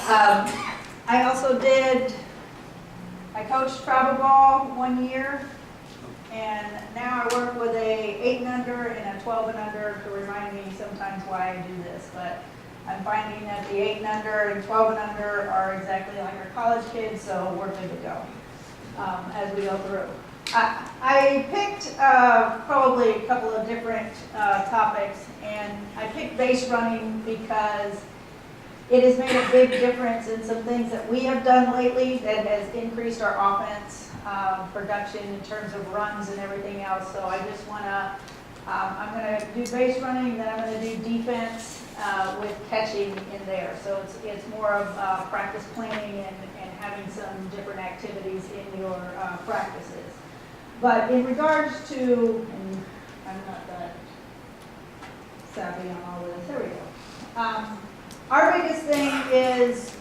I also I coached travel ball 1 year, and now I work with a 8 and under and a 12 and under to remind me sometimes why I do this, but I'm finding that the 8 and under and 12 and under are exactly like our college kids, so we're good to go as we go through. I picked probably a couple of different topics, and I picked base running because it has made a big difference in some things that we have done lately that has increased our offense production in terms of runs and everything else. So I just want to, I'm going to do base running, then I'm going to do defense with catching in there. So it's more of practice planning and having some different activities in your practices. But in regards to, and I'm not that savvy on all this, there we go. Our biggest thing is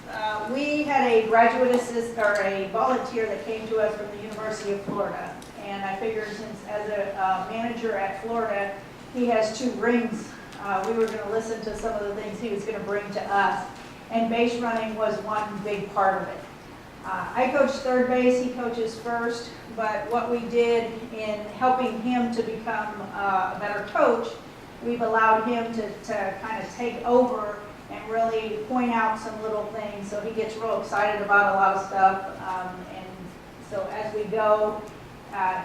we had a graduate assistant or a volunteer that came to us from the University of Florida. And I figured since as a manager at Florida, he has 2 rings, we were going to listen to some of the things he was going to bring to us. And base running was one big part of it. I coach third base, he coaches first, but what we did in helping him to become a better coach, we've allowed him to kind of take over and really point out some little things, so he gets real excited about a lot of stuff. And so as we go,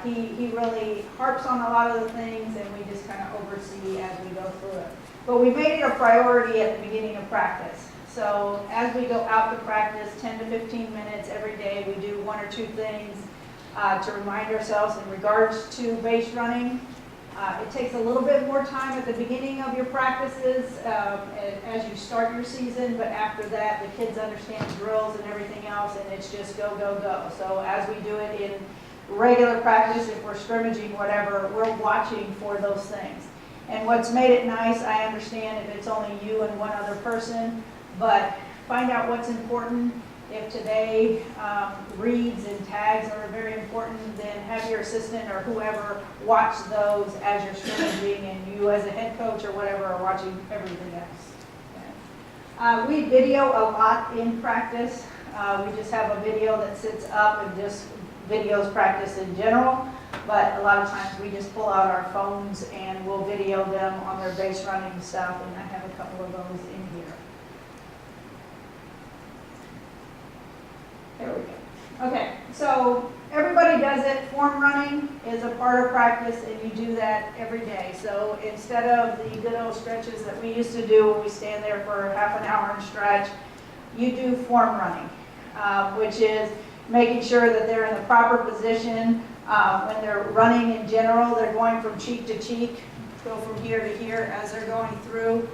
he really harps on a lot of the things, and we just kind of oversee as we go through it. But we made it a priority at the beginning of practice. So as we go out to practice, 10 to 15 minutes every day, we do 1 or 2 things to remind ourselves in regards to base running. It takes a little bit more time at the beginning of your practices as you start your season, but after that, the kids understand drills and everything else, and it's just go, go, go. So as we do it in regular practice, if we're scrimmaging, whatever, we're watching for those things. And what's made it nice, I understand if it's only you and one other person, but find out what's important. If today reads and tags are very important, then have your assistant or whoever watch those as you're scrimmaging, and you as a head coach or whatever are watching everything else. Okay. We video a lot in practice. We just have a video that sits up and just videos practice in general, but a lot of times we just pull out our phones and we'll video them on their base running stuff, and I have a couple of those in here. There we go. Okay, so everybody does it. Form running is a part of practice, and you do that every day. So instead of the good old stretches that we used to do when we stand there for half an hour and stretch, you do form running, which is making sure that they're in the proper position. When they're running in general, they're going from cheek to cheek, go from here to here as they're going through.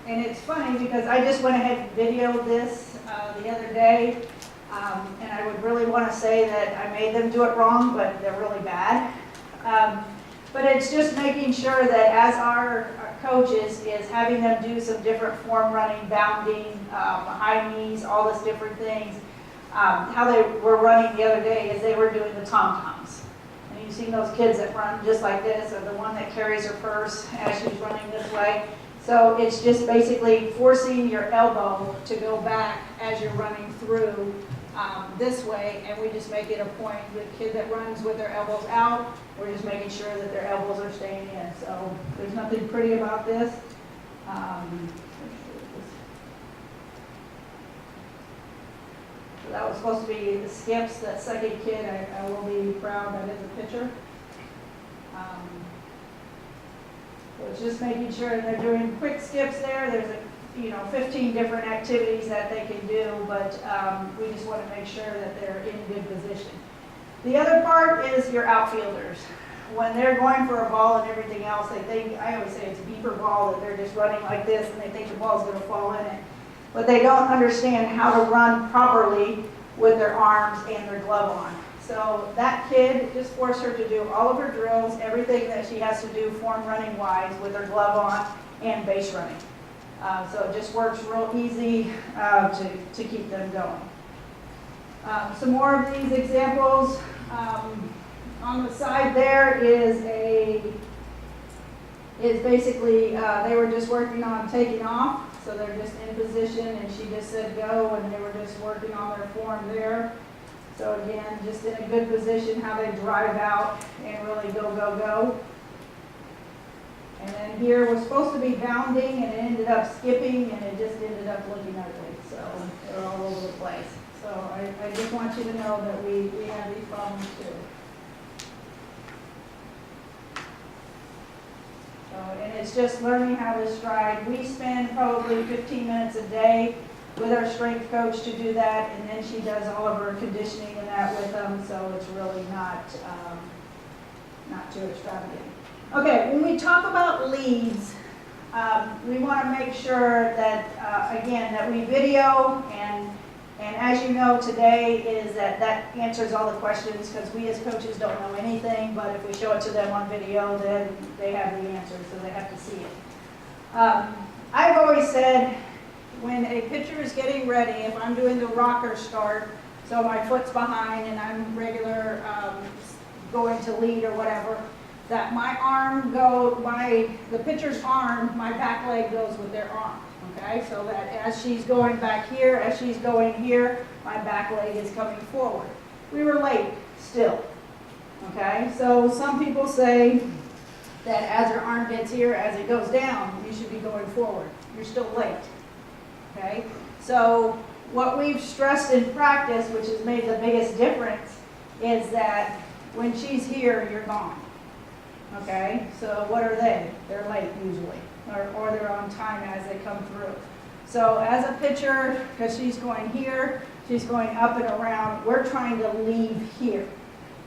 And it's funny because I just went ahead and videoed this the other day. And I would really want to say that I made them do it wrong, but they're really bad. But it's just making sure that as our coaches is having them do some different form running, bounding, high knees, all those different things. How they were running the other day is they were doing the tom-toms. And you've seen those kids that run just like this, or the one that carries her purse as she's running this way. So it's just basically forcing your elbow to go back as you're running through this way, and we just make it a point. The kid that runs with their elbows out, we're just making sure that their elbows are staying in. So there's nothing pretty about this. So that was supposed to be the skips. That second kid, I will be proud that is a pitcher. So it's just making sure they're doing quick skips there. There's 15 different activities that they can do, but we just want to make sure that they're in good position. The other part is your outfielders. When they're going for a ball and everything else, they think, I always say it's a beeper ball, that they're just running like this and they think the ball's going to fall in it. But they don't understand how to run properly with their arms and their glove on. So that kid, just force her to do all of her drills, everything that she has to do form running wise with her glove on and base running. So it just works real easy to keep them going. Some more of these examples. On the side there is basically they were just working on taking off. So they're just in position, and she just said go, and they were just working on their form there. So again, just in a good position, how they drive out and really go, go, go. And then here was supposed to be bounding, and it ended up skipping, and it just ended up looking ugly. So they're all over the place. So I just want you to know that we have these problems too. So, and it's just learning how to stride. We spend probably 15 minutes a day with our strength coach to do that, and then she does all of her conditioning and that with them, so it's really not too extravagant. Okay, when we talk about leads, we want to make sure that, again, that we video, and as you know today is that answers all the questions, because we as coaches don't know anything, but if we show it to them on video, then they have the answer, so they have to see it. I've always said, when a pitcher is getting ready, if I'm doing the rocker start, so my foot's behind and I'm regular going to lead or whatever, that my arm the pitcher's arm, my back leg goes with their arm. Okay, so that as she's going back here, as she's going here, my back leg is coming forward. We were late still. Okay, so some people say that as her arm gets here, as it goes down, you should be going forward. You're still late. Okay, so what we've stressed in practice, which has made the biggest difference, is that when she's here, you're gone. Okay, so what are they? They're late usually, or they're on time as they come through. So as a pitcher, because she's going here, she's going up and around, we're trying to leave here.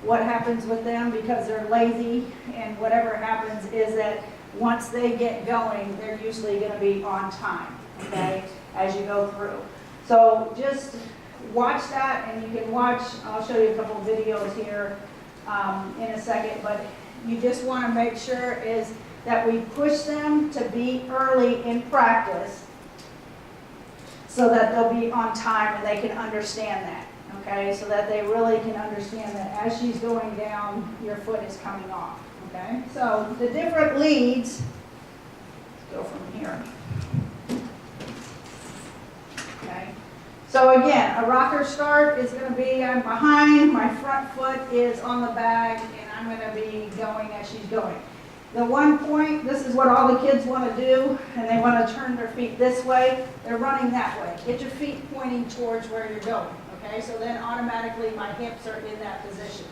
What happens with them, because they're lazy and whatever happens, is that once they get going, they're usually going to be on time, okay, as you go through. So just watch that, and you can watch, I'll show you a couple of videos here in a second, but you just want to make sure is that we push them to be early in practice so that they'll be on time and they can understand that, okay? So that they really can understand that as she's going down, your foot is coming off, okay? So the different leads, let's go from here. Okay. So again, a rocker start is going to be, I'm behind, my front foot is on the bag, and I'm going to be going as she's going. The 1 point, this is what all the kids want to do, and they want to turn their feet this way. They're running that way. Get your feet pointing towards where you're going, okay? So then automatically my hips are in that position.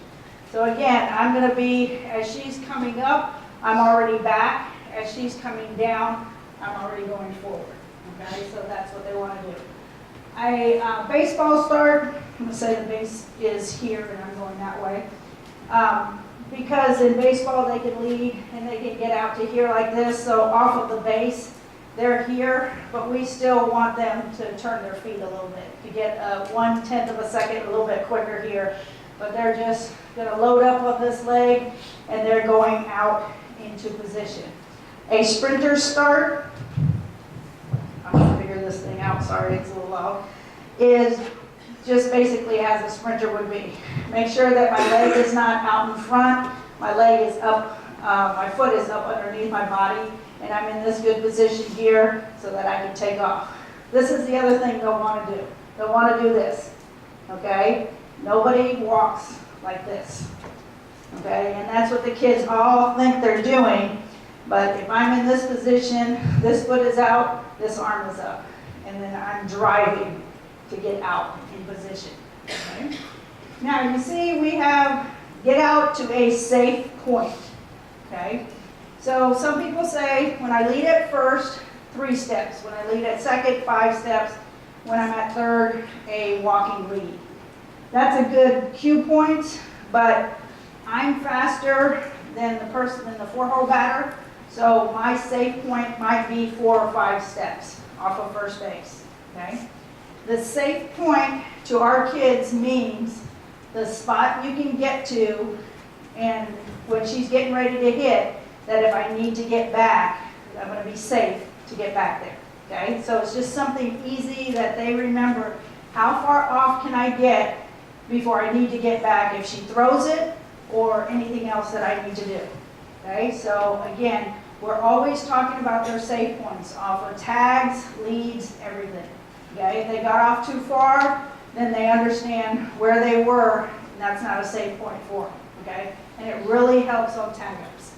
So again, I'm going to be, as she's coming up, I'm already back. As she's coming down, I'm already going forward, okay? So that's what they want to do. A baseball start, I'm going to say the base is here and I'm going that way. Because in baseball they can lead and they can get out to here like this, so off of the base, they're here, but we still want them to turn their feet a little bit, to get 1/10 of a second, a little bit quicker here. But they're just going to load up on this leg and they're going out into position. A sprinter start, I'm going to figure this thing out, sorry it's a little loud, is just basically as a sprinter would be. Make sure that my leg is not out in front, my leg is up, my foot is up underneath my body, and I'm in this good position here so that I can take off. This is the other thing they'll want to do. They'll want to do this, okay? Nobody walks like this, okay? And that's what the kids all think they're doing, but if I'm in this position, this foot is out, this arm is up, and then I'm driving to get out in position. Okay? Now you see we have get out to a safe point. Okay? So some people say when I lead at first, 3 steps. When I lead at second, 5 steps. When I'm at third, a walking lead. That's a good cue point, but I'm faster than the person in the 4-hole batter, so my safe point might be 4 or 5 steps off of first base. Okay? The safe point to our kids means the spot you can get to, and when she's getting ready to hit, that if I need to get back, I'm going to be safe to get back there. Okay? So it's just something easy that they remember. How far off can I get before I need to get back if she throws it or anything else that I need to do? Okay? So again, We're always talking about their save points off of tags, leads, everything. Okay, if they got off too far, then they understand where they were, and that's not a save point for them. Okay, and it really helps on tag ups.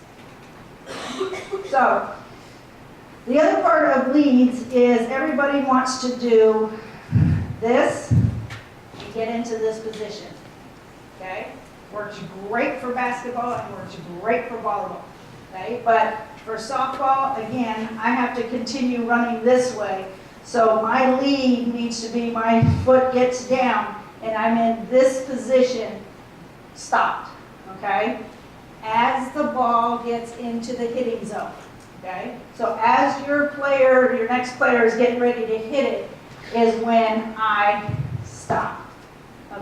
So, the other part of leads is everybody wants to do this and get into this position. Okay, works great for basketball and works great for volleyball. Okay, but for softball, again, I have to continue running this way. So my lead needs to be my foot gets down and I'm in this position, stopped. Okay, as the ball gets into the hitting zone. Okay, so as your player, your next player is getting ready to hit it, is when I stop.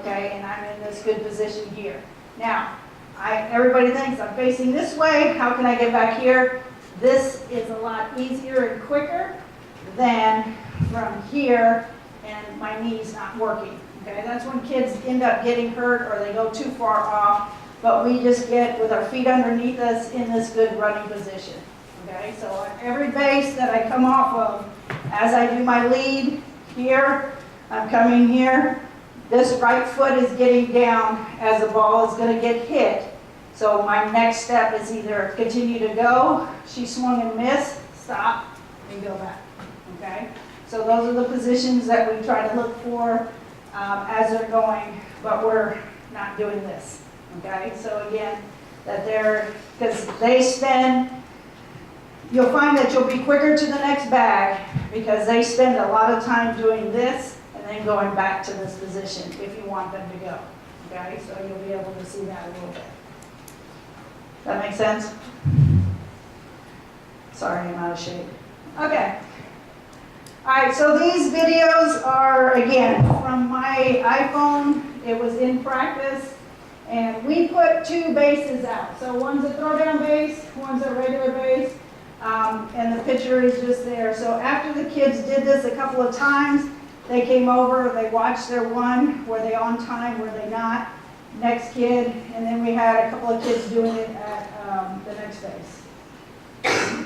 Okay, and I'm in this good position here. Now, everybody thinks I'm facing this way. How can I get back here? This is a lot easier and quicker than from here and my knee's not working. Okay, that's when kids end up getting hurt or they go too far off. But we just get with our feet underneath us in this good running position. Okay, so on every base that I come off of, as I do my lead here, I'm coming here. This right foot is getting down as the ball is going to get hit. So my next step is either continue to go, she swung and missed, stop, and go back. Okay? So those are the positions that we try to look for as they're going, but we're not doing this. Okay? So again, that because they spend, you'll find that you'll be quicker to the next bag because they spend a lot of time doing this and then going back to this position if you want them to go. Okay? So you'll be able to see that a little bit. That make sense? Sorry, I'm out of shape. Okay. All right, so these videos are, again, from my iPhone. It was in practice. And we put 2 bases out. So one's a throwdown base, one's a regular base. And the picture is just there. So after the kids did this a couple of times, they came over, they watched their one. Were they on time? Were they not? Next kid, and then we had a couple of kids doing it at the next base. Okay,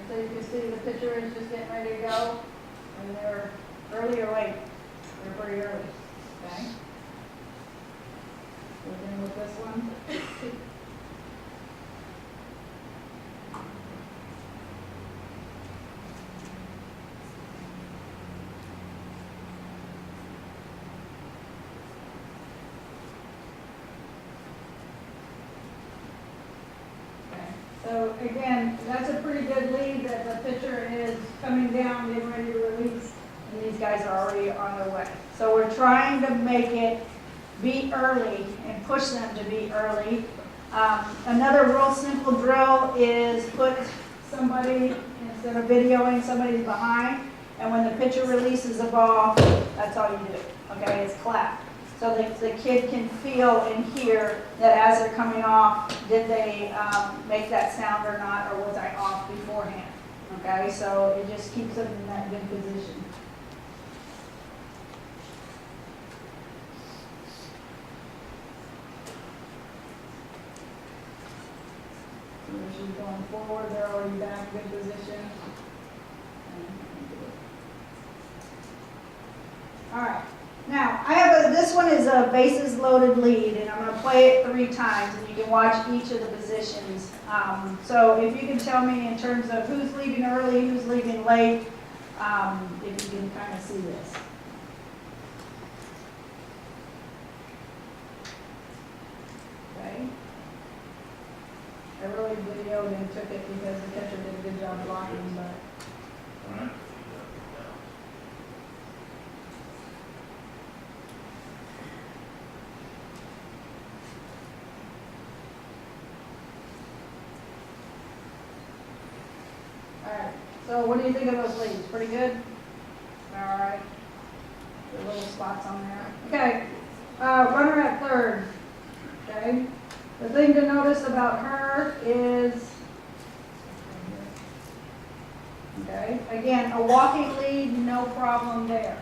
so you can see the picture is just getting ready to go, and they're early or late. They're pretty early. Okay. We're going with this one. So again, that's a pretty good lead that the pitcher is coming down, getting ready to release, and these guys are already on their way. So we're trying to make it be early and push them to be early. Another real simple drill is put somebody, instead of videoing, somebody's behind, and when the pitcher releases the ball, that's all you do. Okay, it's clap. So the kid can feel and hear that as they're coming off, did they make that sound or not, or was I off beforehand? Okay, so it just keeps them in that good position. So she's going forward, they're already back, good position. All right. Now, I have this one is a bases loaded lead, and I'm going to play it 3 times, and you can watch each of the positions. So if you can tell me in terms of who's leaving early, who's leaving late, if you can kind of see this. Okay. I really videoed and took it because the catcher did a good job blocking, but. All right. So what do you think of those leads? Pretty good? All right. The little spots on there. Okay. Runner at third. Okay. The thing to notice about her is, okay, Okay, again, a walking lead, no problem there.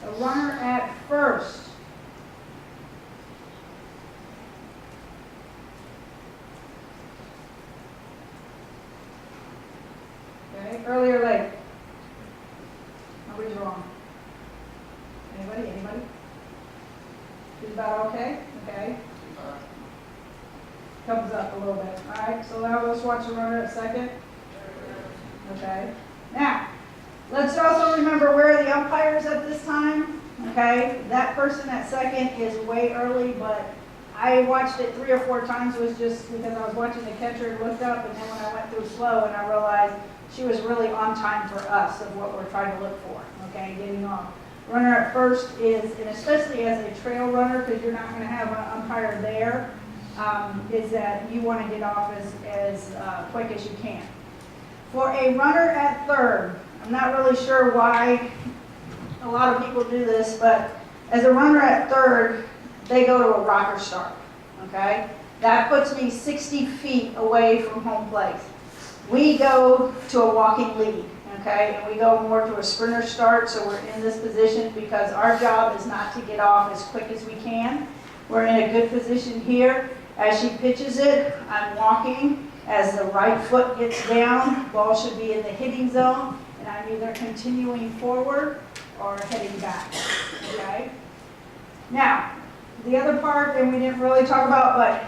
A runner at first. Okay, early or late? Nobody's wrong. Anybody? Anybody? Is about okay? Okay. Comes up a little bit. All right, so now let's watch the runner at second. Okay. Now, let's also remember where are the umpires at this time. Okay, that person at second is way early, but I watched it 3 or 4 times. It was just because I was watching the catcher and looked up, and then when I went through slow and I realized she was really on time for us of what we're trying to look for. Okay, getting off. Runner at first is, and especially as a trail runner, because you're not going to have an umpire there, is that you want to get off as quick as you can. For a runner at third, I'm not really sure why a lot of people do this, but as a runner at third, they go to a rocker start, okay? That puts me 60 feet away from home plate. We go to a walking lead, okay? And we go more to a sprinter start, so we're in this position because our job is not to get off as quick as we can. We're in a good position here. As she pitches it, I'm walking. As the right foot gets down, ball should be in the hitting zone, and I'm either continuing forward or heading back, okay? Now, the other part, and we didn't really talk about, but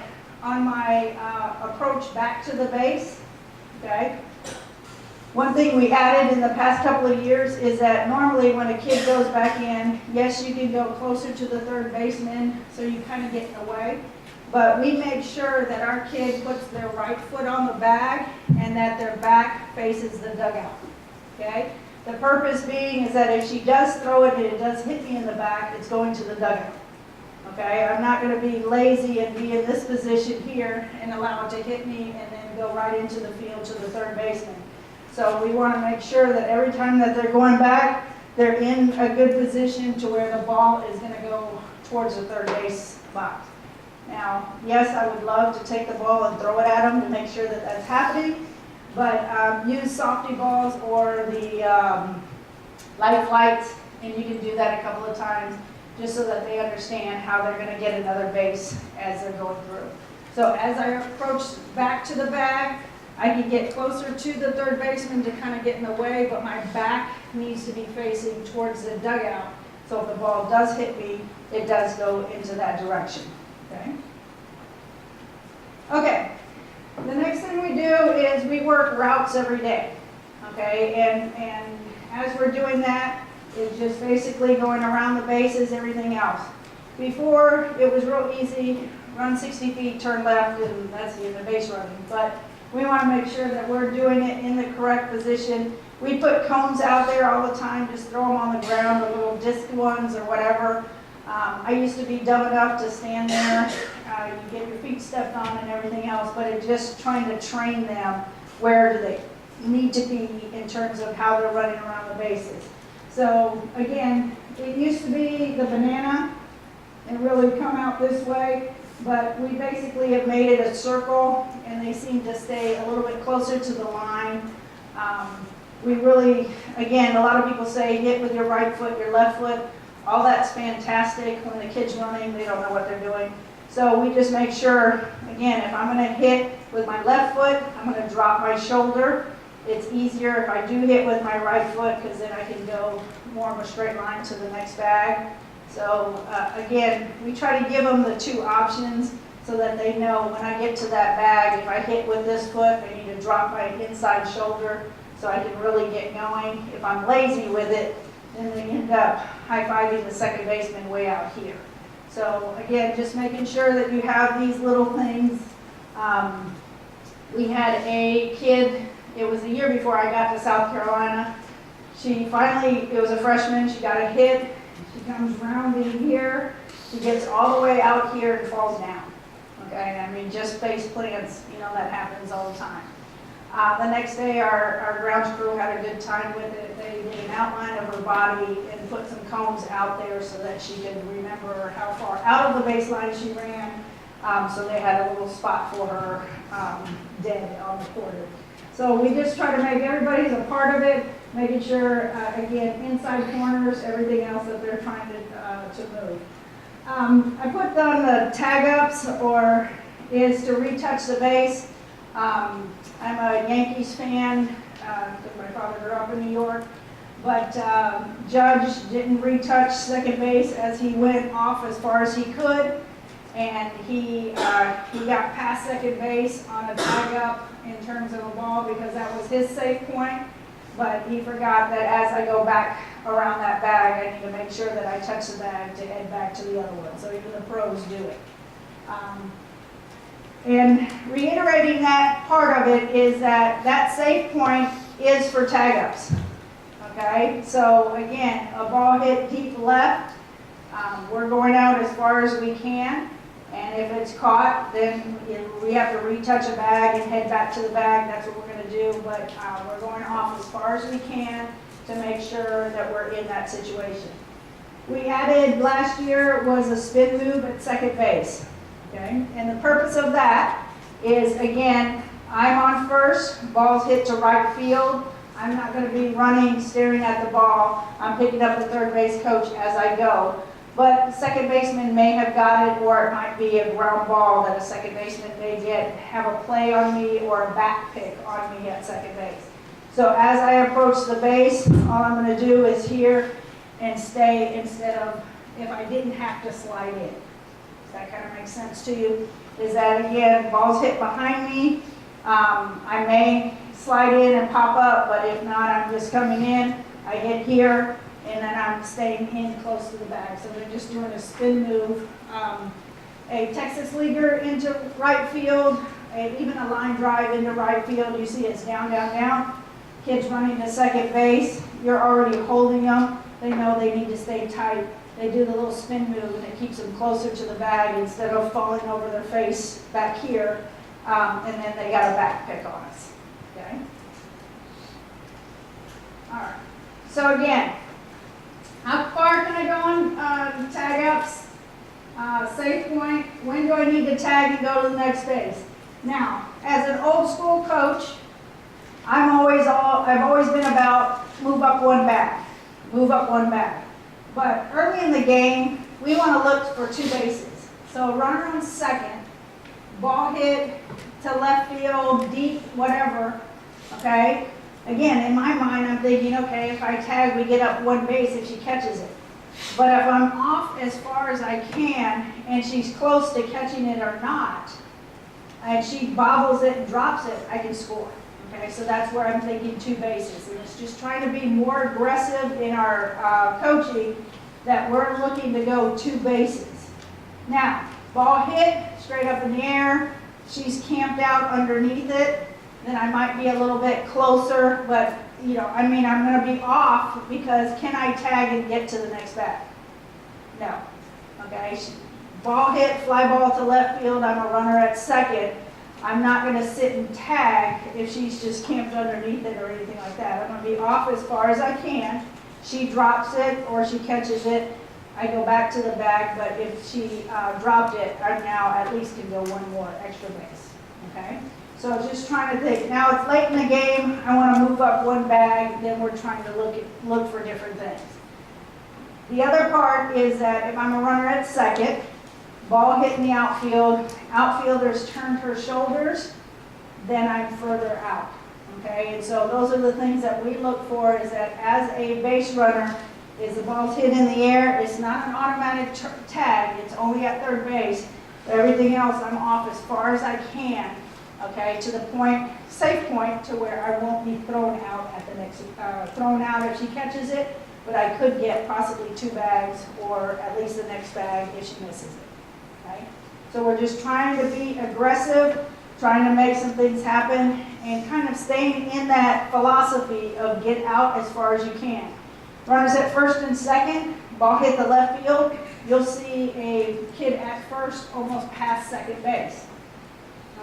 on my approach back to the base, okay? One thing we added in the past couple of years is that normally when a kid goes back in, yes, you can go closer to the third baseman, so you kind of get away. But we made sure that our kid puts their right foot on the bag and that their back faces the dugout, okay? The purpose being is that if she does throw it and it does hit me in the back, it's going to the dugout, okay? I'm not going to be lazy and be in this position here and allow it to hit me and then go right into the field to the third baseman. So we want to make sure that every time that they're going back, they're in a good position to where the ball is going to go towards the third base box. Now, yes, I would love to take the ball and throw it at them to make sure that that's happening, but use softy balls or the life flights, and you can do that a couple of times just so that they understand how they're going to get another base as they're going through. So as I approach back to the bag, I can get closer to the third baseman to kind of get in the way, but my back needs to be facing towards the dugout. So if the ball does hit me, it does go into that direction. Okay. Okay. The next thing we do is we work routes every day. Okay, and as we're doing that, it's just basically going around the bases, everything else. Before, it was real easy, run 60 feet, turn left, and that's the end of base running. But we want to make sure that we're doing it in the correct position. We put cones out there all the time, just throw them on the ground, the little disc ones or whatever. I used to be dumb enough to stand there, you get your feet stepped on and everything else, but it's just trying to train them where do they need to be in terms of how they're running around the bases. So again, it used to be the banana and really come out this way, but we basically have made it a circle and they seem to stay a little bit closer to the line. We really, again, a lot of people say hit with your right foot, your left foot. All that's fantastic. When the kid's running, they don't know what they're doing. So we just make sure, again, if I'm going to hit with my left foot, I'm going to drop my shoulder. It's easier if I do hit with my right foot because then I can go more of a straight line to the next bag. So again, we try to give them the 2 options so that they know when I get to that bag, if I hit with this foot, I need to drop my inside shoulder so I can really get going. If I'm lazy with it, then they end up high-fiving the second baseman way out here. So again, just making sure that you have these little things. We had a kid, it was a year before I got to South Carolina. She finally, it was a freshman, she got a hit. She comes rounding here. She gets all the way out here and falls down. Okay, I mean, just face plants, you know, that happens all the time. The next day, our grounds crew had a good time with it. They did an outline of her body and put some cones out there so that she could remember how far out of the baseline she ran. So they had a little spot for her dead on the quarter. So we just try to make everybody's a part of it. making sure, again, inside corners, everything else that they're trying to move. I put on the tag-ups, or is to retouch the base. I'm a Yankees fan, because my father grew up in New York, but Judge didn't retouch second base as he went off as far as he could, and he got past second base on a tag-up in terms of a ball because that was his safe point. But he forgot that as I go back around that bag, I need to make sure that I touch the bag to head back to the other one. So even the pros do it. And reiterating that part of it is that that safe point is for tag-ups. Okay, so again, a ball hit deep left, we're going out as far as we can. And if it's caught, then we have to retouch a bag and head back to the bag. That's what we're going to do. But we're going off as far as we can to make sure that we're in that situation. We added last year was a spin move at second base. Okay, and the purpose of that is, again, I'm on first, ball's hit to right field. I'm not going to be running, staring at the ball. I'm picking up the third base coach as I go. But the second baseman may have got it, or it might be a ground ball that a second baseman may have a play on me or a back pick on me at second base. So as I approach the base, all I'm going to do is here and stay instead of if I didn't have to slide in. Does that kind of make sense to you? Is that, again, ball's hit behind me. I may slide in and pop up, but if not, I'm just coming in. I hit here, and then I'm staying in close to the bag. So they're just doing a spin move. A Texas leaguer into right field, even a line drive into right field. You see it's down, down, down. Kids running to second base, you're already holding them. They know they need to stay tight. They do the little spin move, and it keeps them closer to the bag instead of falling over their face back here. And then they got a back pick on us. Okay? All right. So again, how far can I go on tag-ups? Safe point, when do I need to tag and go to the next base? Now, as an old school coach, I've always been about move up one bag, move up one bag. But early in the game, we want to look for two bases. So runner on second, ball hit to left field, deep, whatever, okay? Again, in my mind, I'm thinking, okay, if I tag, we get up one base if she catches it. But if I'm off as far as I can, and she's close to catching it or not, and she bobbles it and drops it, I can score. Okay, so that's where I'm thinking two bases. And it's just trying to be more aggressive in our coaching that we're looking to go two bases. Now, ball hit, straight up in the air, she's camped out underneath it, then I might be a little bit closer, but I'm going to be off because can I tag and get to the next bag? No. Okay, ball hit, fly ball to left field, I'm a runner at second. I'm not going to sit and tag if she's just camped underneath it or anything like that. I'm going to be off as far as I can. She drops it or she catches it, I go back to the bag, but if she dropped it, I now at least can go one more extra base. Okay? So just trying to think. Now it's late in the game, I want to move up one bag, then we're trying to look for different things. The other part is that if I'm a runner at second, ball hit in the outfield, outfielders turned her shoulders, then I'm further out. Okay, and so those are the things that we look for, is that as a base runner, is the ball's hit in the air, it's not an automatic tag, it's only at third base, but everything else I'm off as far as I can, okay, to the point, safe point, to where I won't be thrown out at the next, thrown out if she catches it, but I could get possibly two bags, or at least the next bag if she misses it. Okay? So we're just trying to be aggressive, trying to make some things happen, and kind of staying in that philosophy of get out as far as you can. Runners at first and second, ball hit the left field, you'll see a kid at first almost past second base.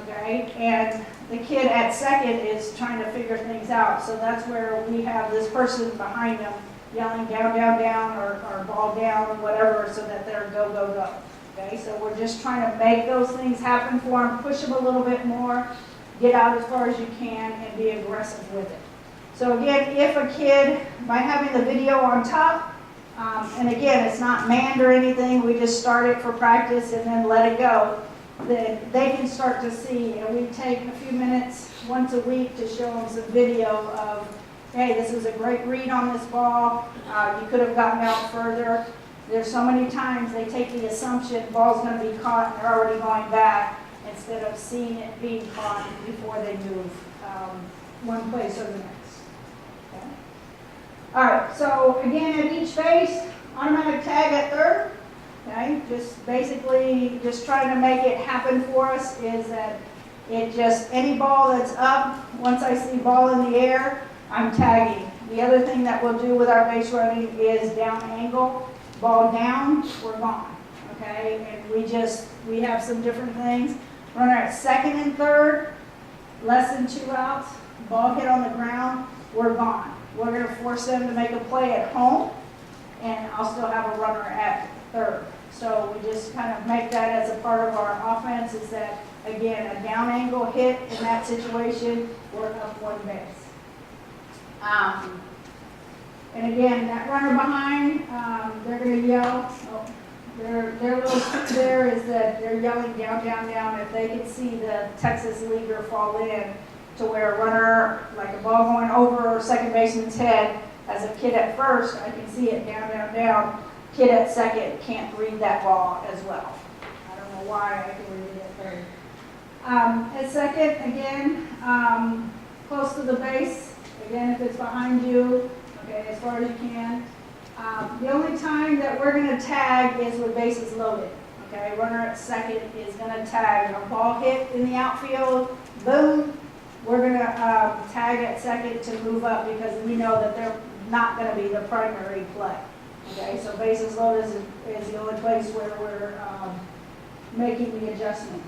Okay, and the kid at second is trying to figure things out, so that's where we have this person behind them yelling down, down, down, or ball down, whatever, so that they're go, go, go. Okay, so we're just trying to make those things happen for them, push them a little bit more, get out as far as you can, and be aggressive with it. So again, if a kid, by having the video on top, and again, it's not manned or anything, we just start it for practice and then let it go, then they can start to see, and we take a few minutes once a week to show them some video of, hey, this was a great read on this ball, you could have gotten out further. There's so many times they take the assumption ball's going to be caught and they're already going back instead of seeing it being caught before they move one place or the next. Okay. All right, so again at each base, automatic tag at third. Okay, just basically just trying to make it happen for us is that it just, any ball that's up, once I see ball in the air, I'm tagging. The other thing that we'll do with our base running is down angle. Ball down, we're gone, okay? And we have some different things. Runner at second and third, less than 2 outs, ball hit on the ground, we're gone. We're gonna force them to make a play at home, and I'll still have a runner at third. So we just kind of make that as a part of our offense is that, again, a down angle hit in that situation, we're up one base. And again, that runner behind, they're going to yell. Oh, their little trick there is that they're yelling down, down, down. If they can see the Texas leaguer fall in to where a runner, like a ball going over second baseman's head, as a kid at first, I can see it down, down, down. Kid at second can't read that ball as well. I don't know why I can read it at third. At second, again, close to the base. Again, if it's behind you, okay, as far as you can. The only time that we're going to tag is with bases loaded. Okay, runner at second is going to tag. A ball hit in the outfield, boom, we're going to tag at second to move up because we know that they're not going to be the primary play. Okay, so bases loaded is the only place where we're making the adjustment.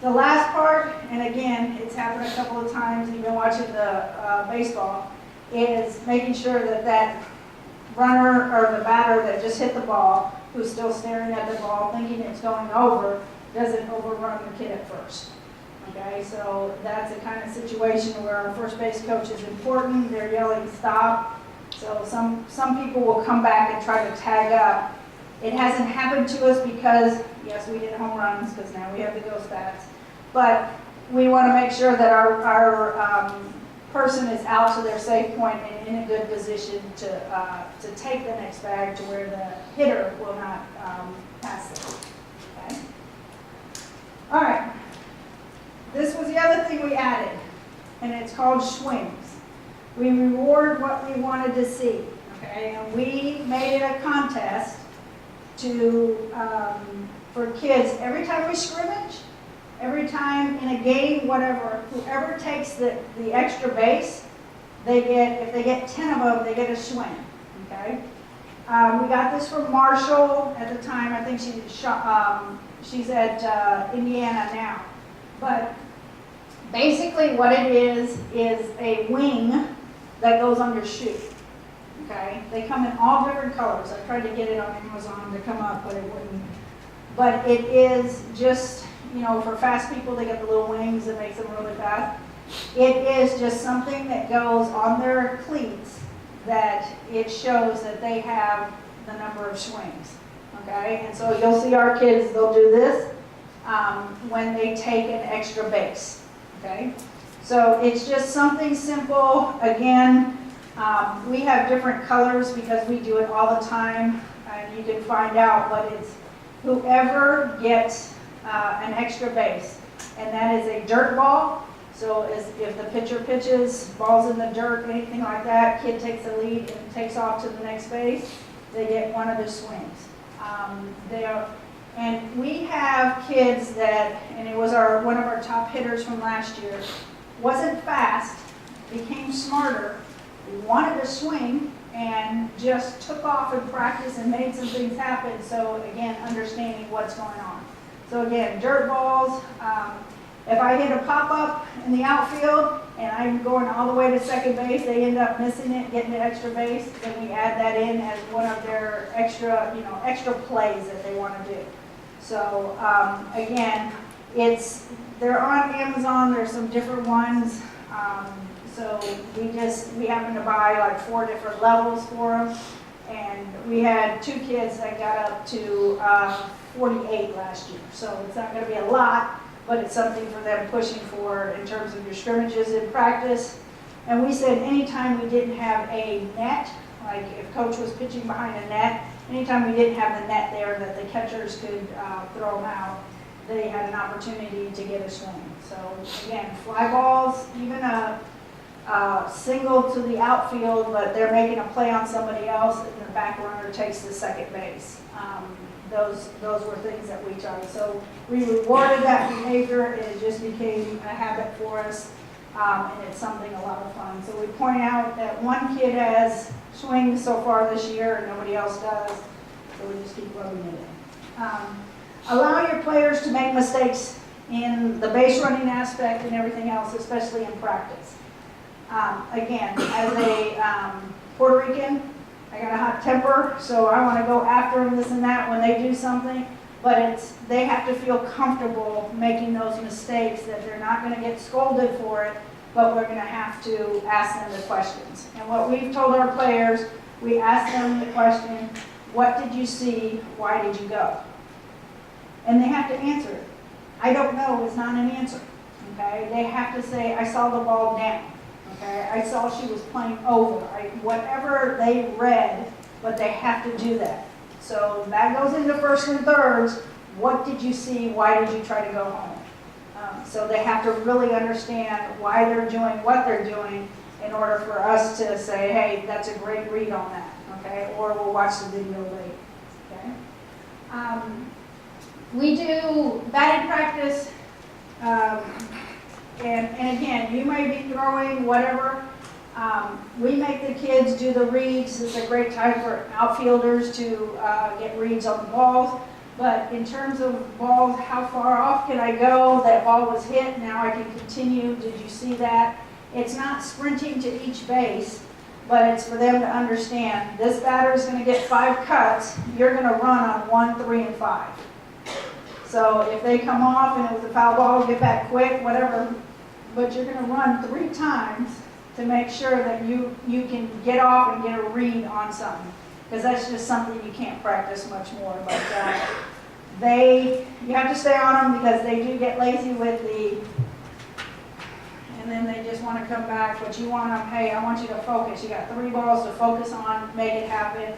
The last part, and again, it's happened a couple of times, even watching the baseball, is making sure that that runner or the batter that just hit the ball, who's still staring at the ball, thinking it's going over, doesn't overrun the kid at first. Okay, so that's a kind of situation where our first base coach is important. They're yelling stop. So some people will come back and try to tag up. It hasn't happened to us because, yes, we hit home runs because now we have the ghost bats. But we want to make sure that our person is out to their safe point and in a good position to take the next bag to where the hitter will not pass it. Okay? All right. This was the other thing we added, and it's called swings. We reward what we wanted to see. Okay, and we made it a contest to for kids. Every time we scrimmage, every time in a game, whatever, whoever takes the extra base, they get, if they get 10 of them, they get a swing. Okay, we got this from Marshall at the time. I think she's at Indiana now. But basically what it is a wing that goes on your shoe. Okay, they come in all different colors. I tried to get it on Amazon to come up, but it wouldn't. But it is just, you know, for fast people, they get the little wings that makes them really fast. It is just something that goes on their cleats that it shows that they have the number of swings. Okay, and so you'll see our kids, they'll do this when they take an extra base. Okay, so it's just something simple. Again, we have different colors because we do it all the time, and you can find out what it's whoever gets an extra base, and that is a dirt ball. So if the pitcher pitches, balls in the dirt, anything like that, kid takes the lead and takes off to the next base, they get one of the swings. And we have kids that, and it was one of our top hitters from last year, wasn't fast, became smarter, wanted to swing, and just took off in practice and made some things happen. So again, understanding what's going on. So again, dirt balls. If I hit a pop-up in the outfield and I'm going all the way to second base, they end up missing it, getting the extra base, then we add that in as one of their extra, extra plays that they want to do. So again, they're on Amazon. There's some different ones. So we happened to buy like 4 different levels for them. And we had 2 kids that got up to 48 last year. So it's not going to be a lot, but it's something for them pushing for in terms of your scrimmages in practice. And we said anytime we didn't have a net, like if coach was pitching behind a net, anytime we didn't have the net there that the catchers could throw them out, they had an opportunity to get a swing. So again, fly balls, even a single to the outfield, but they're making a play on somebody else and the back runner takes the second base. Those were things that we tried. So we rewarded that behavior, and it just became a habit for us, and it's something a lot of fun. So we point out that one kid has swings so far this year and nobody else does, so we just keep rubbing it in. Allow your players to make mistakes in the base running aspect and everything else, especially in practice. Again, as a Puerto Rican, I got a hot temper, so I want to go after them, this and that when they do something, but they have to feel comfortable making those mistakes, that they're not going to get scolded for it, but we're going to have to ask them the questions. And what we've told our players, we ask them the question, what did you see, why did you go? And they have to answer it. I don't know is not an answer, okay? They have to say, I saw the ball down. Okay, I saw she was playing over. Whatever they read, but they have to do that. So that goes into first and thirds. What did you see? Why did you try to go home? So they have to really understand why they're doing what they're doing in order for us to say, hey, that's a great read on that. Okay, or we'll watch the video later. Okay. We do batting practice. And again, you may be throwing whatever. We make the kids do the reads. It's a great time for outfielders to get reads on the balls. But in terms of balls, how far off can I go? That ball was hit, now I can continue. Did you see that? It's not sprinting to each base, but it's for them to understand this batter is going to get 5 cuts. You're going to run on 1, 3, and 5. So if they come off and it was a foul ball, get back quick, whatever. But you're going to run 3 times to make sure that you can get off and get a read on something. Because that's just something you can't practice much more. But you have to stay on them because they do get lazy with and then they just want to come back. But you want them, hey, I want you to focus. You got 3 balls to focus on, make it happen,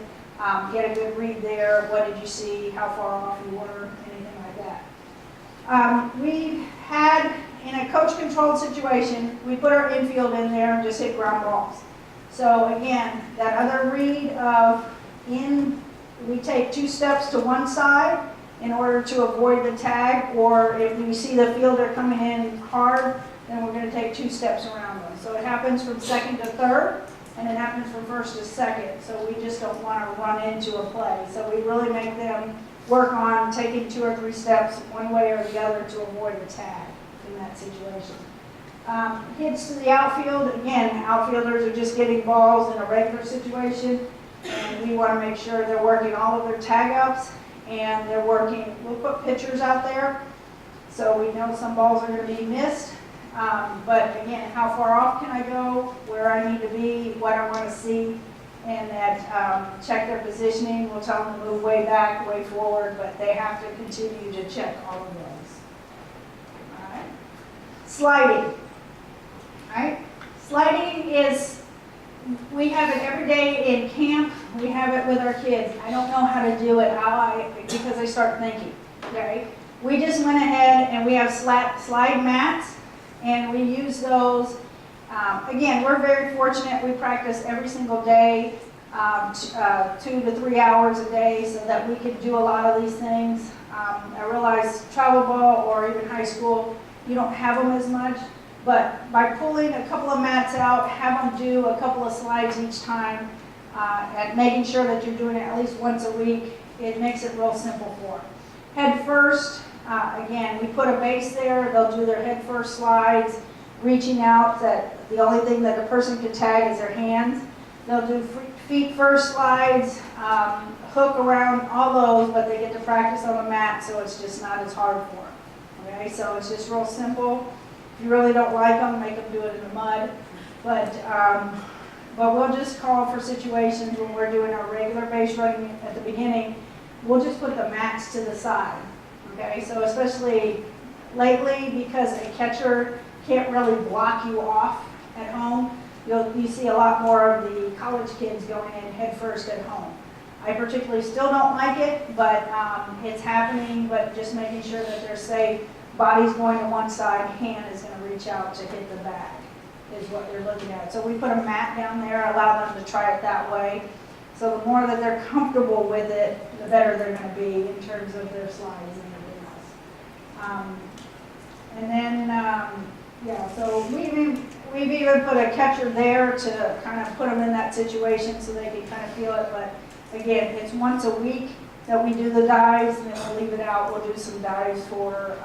get a good read there. What did you see? How far off you were? Anything like that. We had, in a coach-controlled situation, we put our infield in there and just hit ground balls. So again, that other read of we take 2 steps to one side in order to avoid the tag, or if we see the fielder coming in hard, then we're going to take 2 steps around them. So it happens from second to third, and it happens from first to second. So we just don't want to run into a play. So we really make them work on taking 2 or 3 steps one way or the other to avoid the tag in that situation. Hits to the outfield, again, outfielders are just getting balls in a regular situation, and we want to make sure they're working all of their tag ups, and they're working, we'll put pitchers out there, so we know some balls are going to be missed, but again, how far off can I go, where I need to be, what I want to see, and that check their positioning. We'll tell them to move way back, way forward, but they have to continue to check all of those. All right. Sliding. All right. Sliding is, we have it every day in camp. We have it with our kids. I don't know how to do it because I start thinking. Okay. We just went ahead and we have slide mats, and we use those. Again, we're very fortunate. We practice every single day, 2 to 3 hours a day, so that we can do a lot of these things. I realize travel ball or even high school, you don't have them as much, but by pulling a couple of mats out, have them do a couple of slides each time, and making sure that you're doing it at least once a week, it makes it real simple for them. Head first, again, we put a base there. They'll do their head first slides, reaching out, that the only thing that a person can tag is their hands. They'll do feet first slides, hook around, all those, but they get to practice on the mat, so it's just not as hard for them. Okay, so it's just real simple. If you really don't like them, make them do it in the mud. But we'll just call for situations when we're doing our regular base running at the beginning. We'll just put the mats to the side, okay? So especially lately, because a catcher can't really block you off at home, you see a lot more of the college kids going in head first at home. I particularly still don't like it, but it's happening, but just making sure that they're safe. Body's going to one side, hand is going to reach out to hit the bag, is what they're looking at. So we put a mat down there, allow them to try it that way. So the more that they're comfortable with it, the better they're going to be in terms of their slides and everything else. And then, yeah, so we've even put a catcher there to kind of put them in that situation so they can kind of feel it. But again, it's once a week that we do the dives, and then we'll leave it out. We'll do some dives for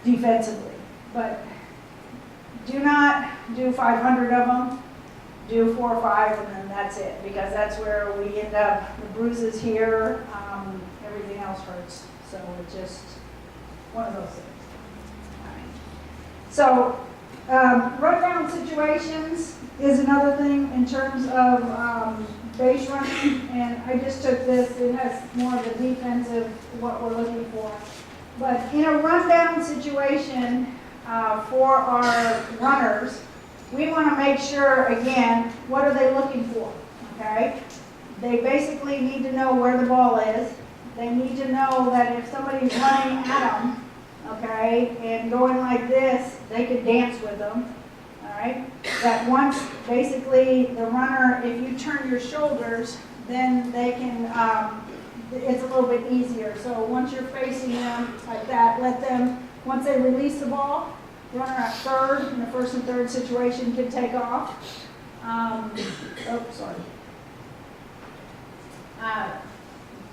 defensively. But do not do 500 of them. Do 4 or 5, and then that's it, because that's where we end up. The bruises here, everything else hurts. So it's just one of those things. All right. So rundown situations is another thing in terms of base running, and I just took this. It has more of the defensive, what we're looking for. But in a rundown situation for our runners, we want to make sure, again, what are they looking for, okay? They basically need to know where the ball is. They need to know that if somebody's running at them, okay, and going like this, they could dance with them, all right? That once, basically, the runner, if you turn your shoulders, then they can, it's a little bit easier. So once you're facing them like that, let them, once they release the ball, runner at third in the first and third situation can take off.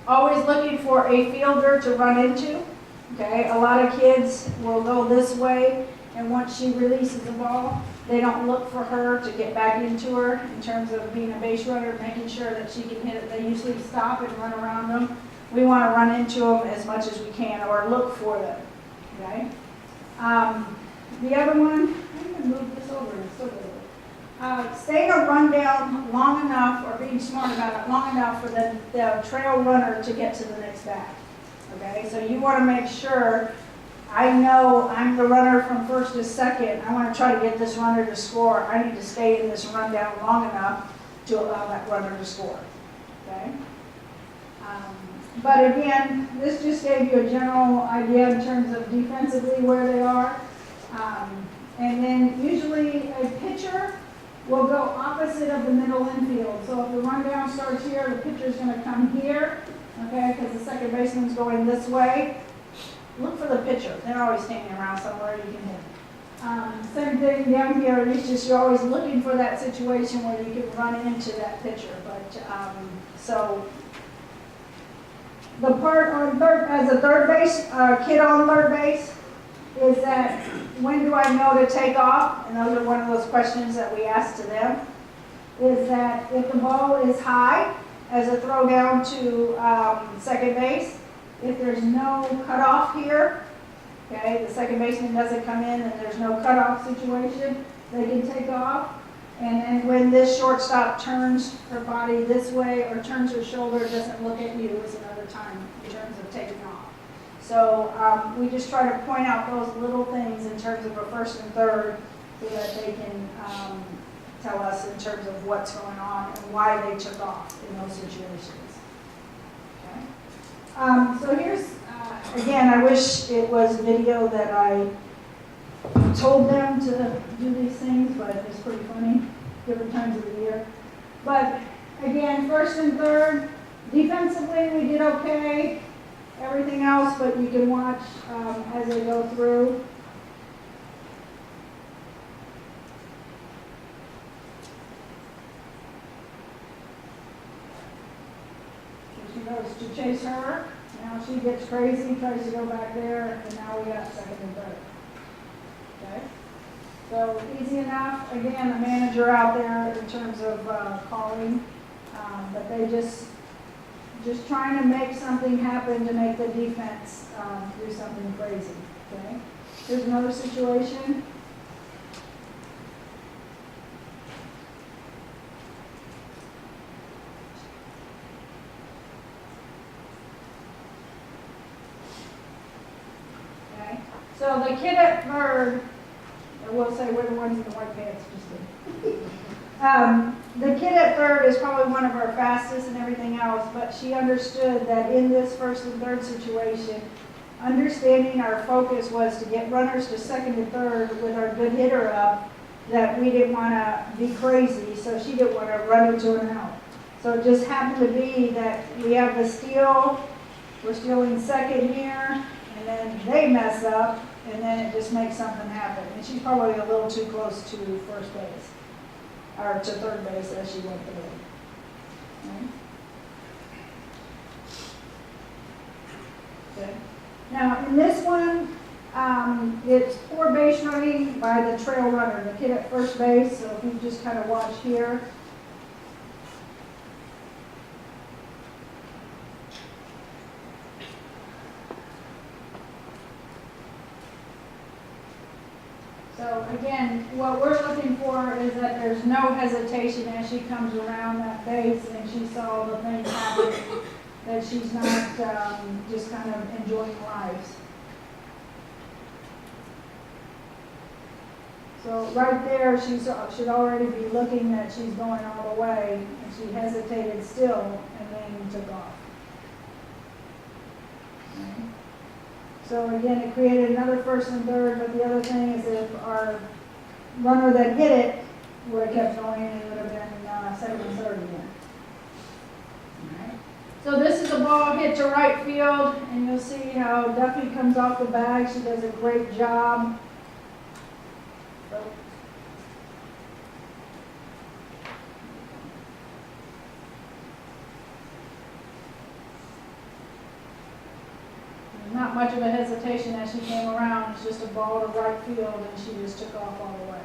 Always looking for a fielder to run into. Okay, a lot of kids will go this way, and once she releases the ball, they don't look for her to get back into her in terms of being a base runner, making sure that she can hit it. They usually stop and run around them. We want to run into them as much as we can, or look for them. Okay. The other one, I'm going to move this over and still staying a rundown long enough, or being smart about it, long enough for the trail runner to get to the next bag. Okay, so you want to make sure, I know I'm the runner from first to second, I want to try to get this runner to score. I need to stay in this rundown long enough to allow that runner to score. Okay. But again, this just gave you a general idea in terms of defensively where they are. And then usually a pitcher will go opposite of the middle infield. So if the rundown starts here, the pitcher's going to come here, okay, because the second baseman's going this way. Look for the pitcher. They're always standing around somewhere you can hit. Same thing down here. It's just you're always looking for that situation where you can run into that pitcher. But so the part on third, as a third base, kid on third base, is that when do I know to take off? And those are one of those questions that we ask to them. Is that if the ball is high as a throw down to second base, if there's no cutoff here, okay, the second baseman doesn't come in and there's no cutoff situation, they can take off. And then when this shortstop turns her body this way or turns her shoulder, doesn't look at you, is another time in terms of taking off. So we just try to point out those little things in terms of a first and third so that they can tell us in terms of what's going on and why they took off in those situations. Okay. So here's, again, I wish it was video that I told them to do these things, but it's pretty funny, different times of the year. But again, first and third, defensively we did okay. Everything else, but you can watch as they go through. So she goes to chase her. Now she gets crazy, tries to go back there, and now we got second and third. Okay? So easy enough. Again, a manager out there in terms of calling, but they just trying to make something happen to make the defense do something crazy. Okay. Here's another situation. So the kid at third, I will say we're the ones in the white pants, just kidding. The kid at third is probably one of our fastest and everything else, but she understood that in this first and third situation, understanding our focus was to get runners to second and third with our good hitter up, that we didn't want to be crazy, so she didn't want to run into an out. So it just happened to be that we have the steal, we're stealing second here, and then they mess up, and then it just makes something happen. And she's probably a little too close to first base, or to third base as she went through. Okay. Okay. Now, in this one, it's poor base running by the trail runner, the kid at first base. So if you just kind of watch here. So again, what we're looking for is that there's no hesitation as she comes around that base and she saw the thing happen, that she's not just kind of enjoying lives. So right there, she should already be looking that she's going all the way, and she hesitated still and then took off. Okay. So again, it created another first and third, but the other thing is if our runner that hit it would have kept going, it would have been second and third again. All right. So this is a ball hit to right field, and you'll see how Duffy comes off the bag. She does a great job. Not much of a hesitation as she came around. It's just a ball to right field, and she just took off all the way.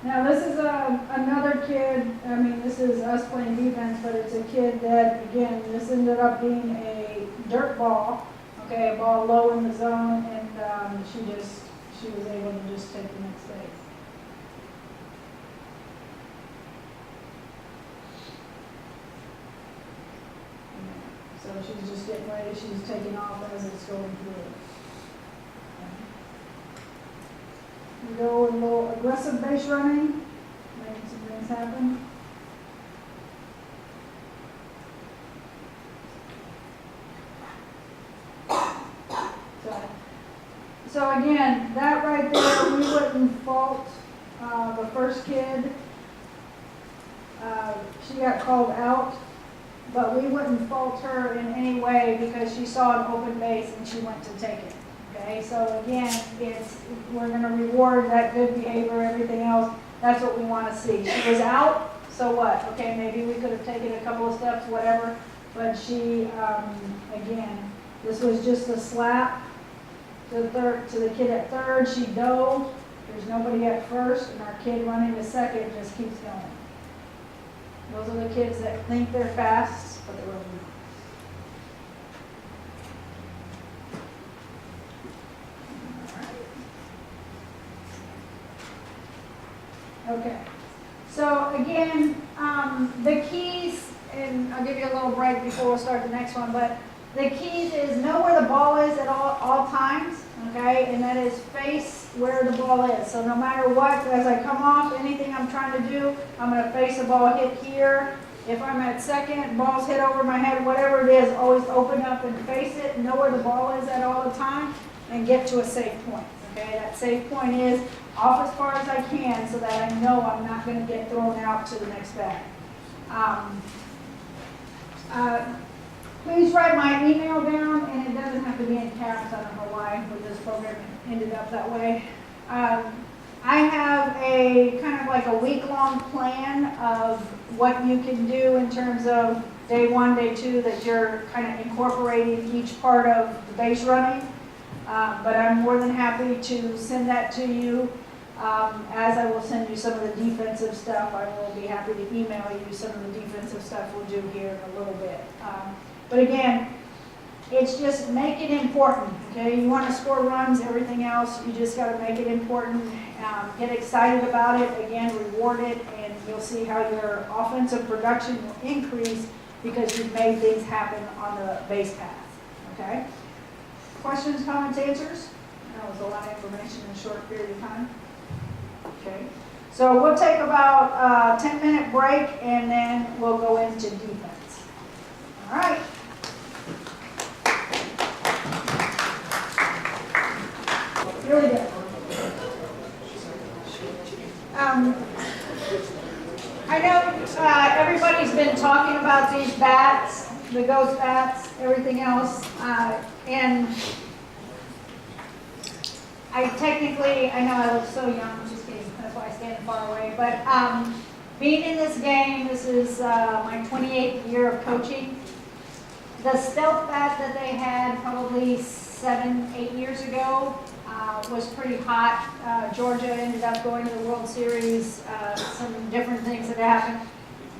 Now this is another kid, I mean this is us playing defense, but it's a kid that, again, this ended up being a dirt ball, okay, a ball low in the zone, and she was able to just take the next base. So she's just getting ready, she's taking off as it's going through. We go a little aggressive base running, making some things happen. So again, that right there, we wouldn't fault the first kid. She got called out, but we wouldn't fault her in any way because she saw an open base and she went to take it. Okay, so again, we're going to reward that good behavior, everything else. That's what we want to see. She was out, so what? Okay, maybe we could have taken a couple of steps, whatever. But she, again, this was just a slap to the kid at third. She dove. There's nobody at first, and our kid running to second just keeps going. Those are the kids that think they're fast, but they're really not. Okay, so again, the keys, and I'll give you a little break before we'll start the next one, but the keys is know where the ball is at all times, okay, and that is face where the ball is. So no matter what, as I come off, anything I'm trying to do, I'm going to face a ball hit here. If I'm at second, ball's hit over my head, whatever it is, always open up and face it, know where the ball is at all the time, and get to a safe point. Okay, that safe point is off as far as I can so that I know I'm not going to get thrown out to the next bag. Please write my email down, and it doesn't have to be in caps. I don't know why, but this program ended up that way. I have a kind of like a week-long plan of what you can do in terms of day one, day two, that you're kind of incorporating each part of the base running. But I'm more than happy to send that to you. As I will send you some of the defensive stuff, I will be happy to email you some of the defensive stuff we'll do here in a little bit. But again, It's just make it important, okay? You want to score runs, everything else, you just got to make it important. Get excited about it, again, reward it, and you'll see how your offensive production will increase because you've made things happen on the base path, okay? Questions, comments, answers? That was a lot of information in a short period of time. Okay, so we'll take about a 10-minute break and then we'll go into defense. All right. Really good. I know everybody's been talking about these bats, the ghost bats, everything else, and I know I look so young, just kidding, that's why I stand far away, but being in this game, this is my 28th year of coaching. The stealth bat that they had probably 7-8 years ago was pretty hot. Georgia ended up going to the World Series, some different things that happened.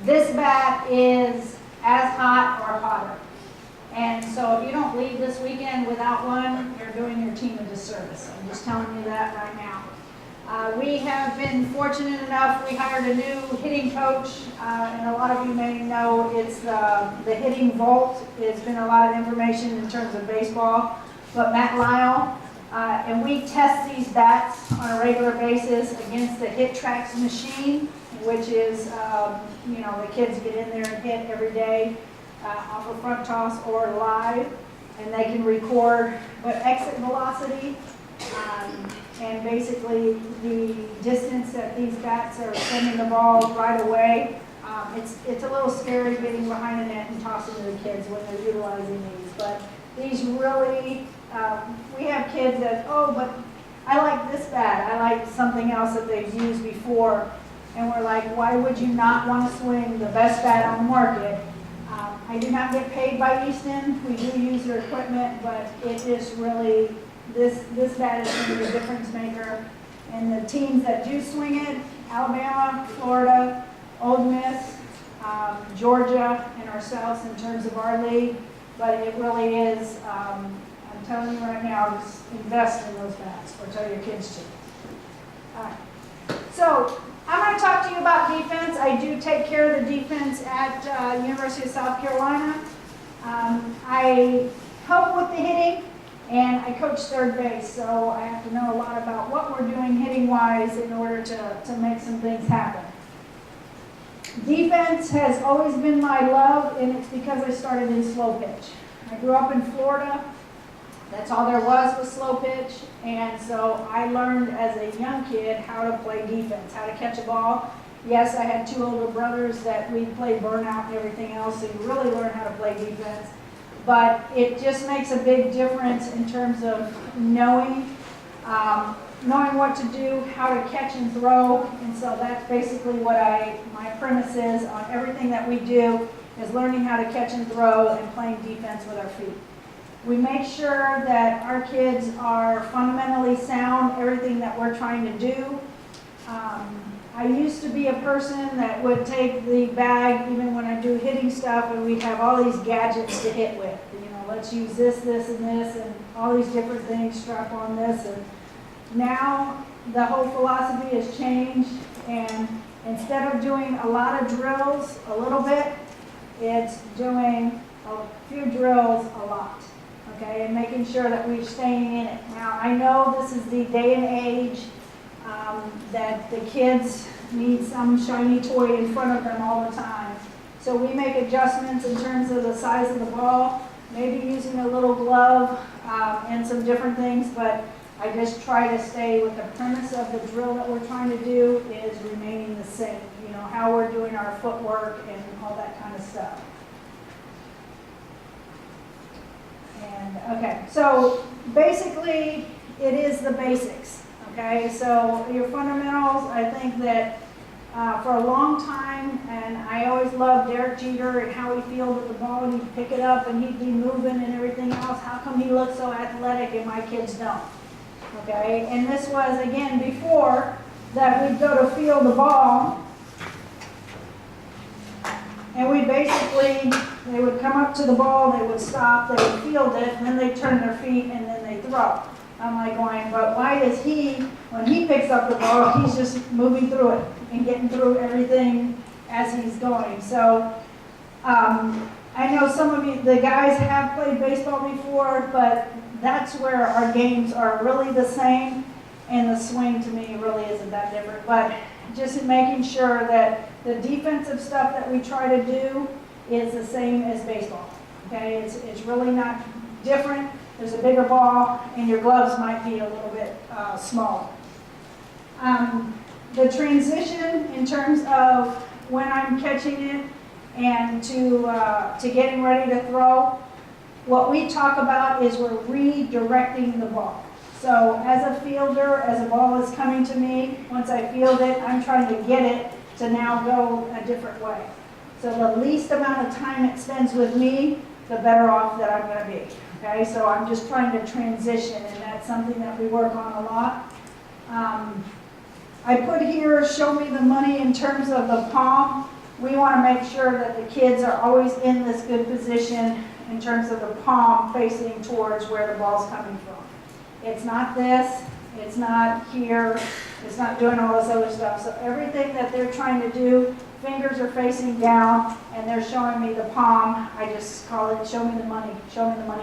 This bat is as hot or hotter. And so if you don't leave this weekend without one, you're doing your team a disservice. I'm just telling you that right now. We have been fortunate enough, we hired a new hitting coach, and a lot of you may know it's the hitting vault. It's been a lot of information in terms of baseball, but Matt Lyle, and we test these bats on a regular basis against the Hit Tracks machine, which is, the kids get in there and hit every day. Off a front toss or live, and they can record what exit velocity and basically the distance that these bats are sending the ball right away. It's a little scary getting behind the net and tossing to the kids when they're utilizing these, but these really, we have kids that, oh, but I like this bat, I like something else that they've used before, and we're like, why would you not want to swing the best bat on the market? I do not get paid by Easton. We do use their equipment, but it is really, this bat is going to be a difference maker. And the teams that do swing it, Alabama, Florida, Ole Miss, Georgia, and ourselves in terms of our league. But it really is, I'm telling you right now, just invest in those bats, or tell your kids to. All right. So, I'm going to talk to you about defense. I do take care of the defense at University of South Carolina. I help with the hitting, and I coach third base, so I have to know a lot about what we're doing hitting-wise in order to make some things happen. Defense has always been my love, and it's because I started in slow pitch. I grew up in Florida. That's all there was slow pitch, and so I learned as a young kid how to play defense, how to catch a ball. Yes, I had 2 older brothers that we played burnout and everything else, so you really learn how to play defense. But it just makes a big difference in terms of knowing what to do, how to catch and throw, and so that's basically what my premise is on everything that we do, is learning how to catch and throw and playing defense with our feet. We make sure that our kids are fundamentally sound, everything that we're trying to do. I used to be a person that would take the bag, even when I do hitting stuff, and we'd have all these gadgets to hit with. Let's use this, this, and this, and all these different things, strap on this. And now the whole philosophy has changed, and instead of doing a lot of drills a little bit, it's doing a few drills a lot. Okay, and making sure that we're staying in it. Now, I know this is the day and age that the kids need some shiny toy in front of them all the time. So we make adjustments in terms of the size of the ball, maybe using a little glove and some different things, but I just try to stay with the premise of the drill that we're trying to do is remaining the same. How we're doing our footwork and all that kind of stuff. Okay, so basically it is the basics, okay? So your fundamentals, I think that for a long time, and I always loved Derek Jeter and how he fielded the ball, and he'd pick it up and he'd be moving and everything else. How come he looks so athletic and my kids don't? Okay, and this was, again, before that we'd go to field the ball And we basically, they would come up to the ball, they would stop, they would field it, and then they turn their feet and then they throw. I'm like going, but why is he, when he picks up the ball, he's just moving through it and getting through everything as he's going. So I know some of you, the guys have played baseball before, but that's where our games are really the same, and the swing to me really isn't that different. But just in making sure that the defensive stuff that we try to do is the same as baseball. Okay, it's really not different. There's a bigger ball, and your gloves might be a little bit smaller. The transition in terms of when I'm catching it and to getting ready to throw, what we talk about is we're redirecting the ball. So as a fielder, as a ball is coming to me, once I field it, I'm trying to get it to now go a different way. So the least amount of time it spends with me, the better off that I'm going to be. Okay, so I'm just trying to transition, and that's something that we work on a lot. I put here, show me the money in terms of the palm. We want to make sure that the kids are always in this good position in terms of the palm facing towards where the ball's coming from. It's not this, it's not here, it's not doing all this other stuff. So everything that they're trying to do, fingers are facing down and they're showing me the palm. I just call it show me the money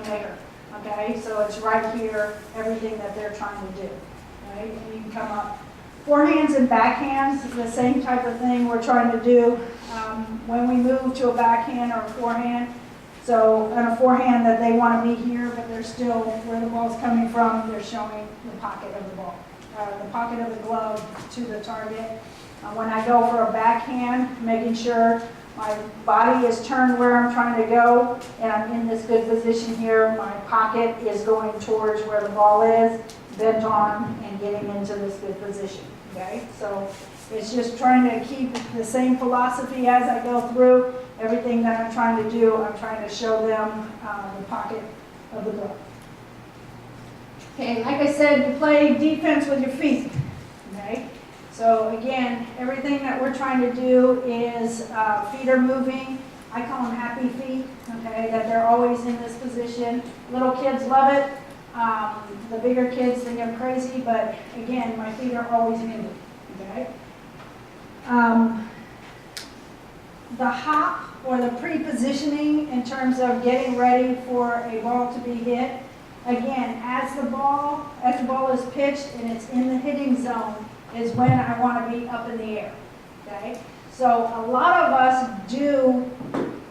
maker. Okay, so it's right here, everything that they're trying to do. Right, and you can come up. Forehands and backhands, the same type of thing we're trying to do when we move to a backhand or a forehand. So on a forehand that they want to be here, but they're still where the ball's coming from, they're showing the pocket of the ball, the pocket of the glove to the target. When I go for a backhand, making sure my body is turned where I'm trying to go, and I'm in this good position here. My pocket is going towards where the ball is, bent on, and getting into this good position. Okay, so it's just trying to keep the same philosophy as I go through. Everything that I'm trying to do, I'm trying to show them the pocket of the glove. Okay, like I said, you play defense with your feet. Okay, so again, everything that we're trying to do is feet are moving. I call them happy feet. Okay, that they're always in this position. Little kids love it. The bigger kids think I'm crazy, but again, my feet are always moving. Okay. The hop or the pre-positioning in terms of getting ready for a ball to be hit. Again, as the ball is pitched and it's in the hitting zone is when I want to be up in the air. Okay. So a lot of us do.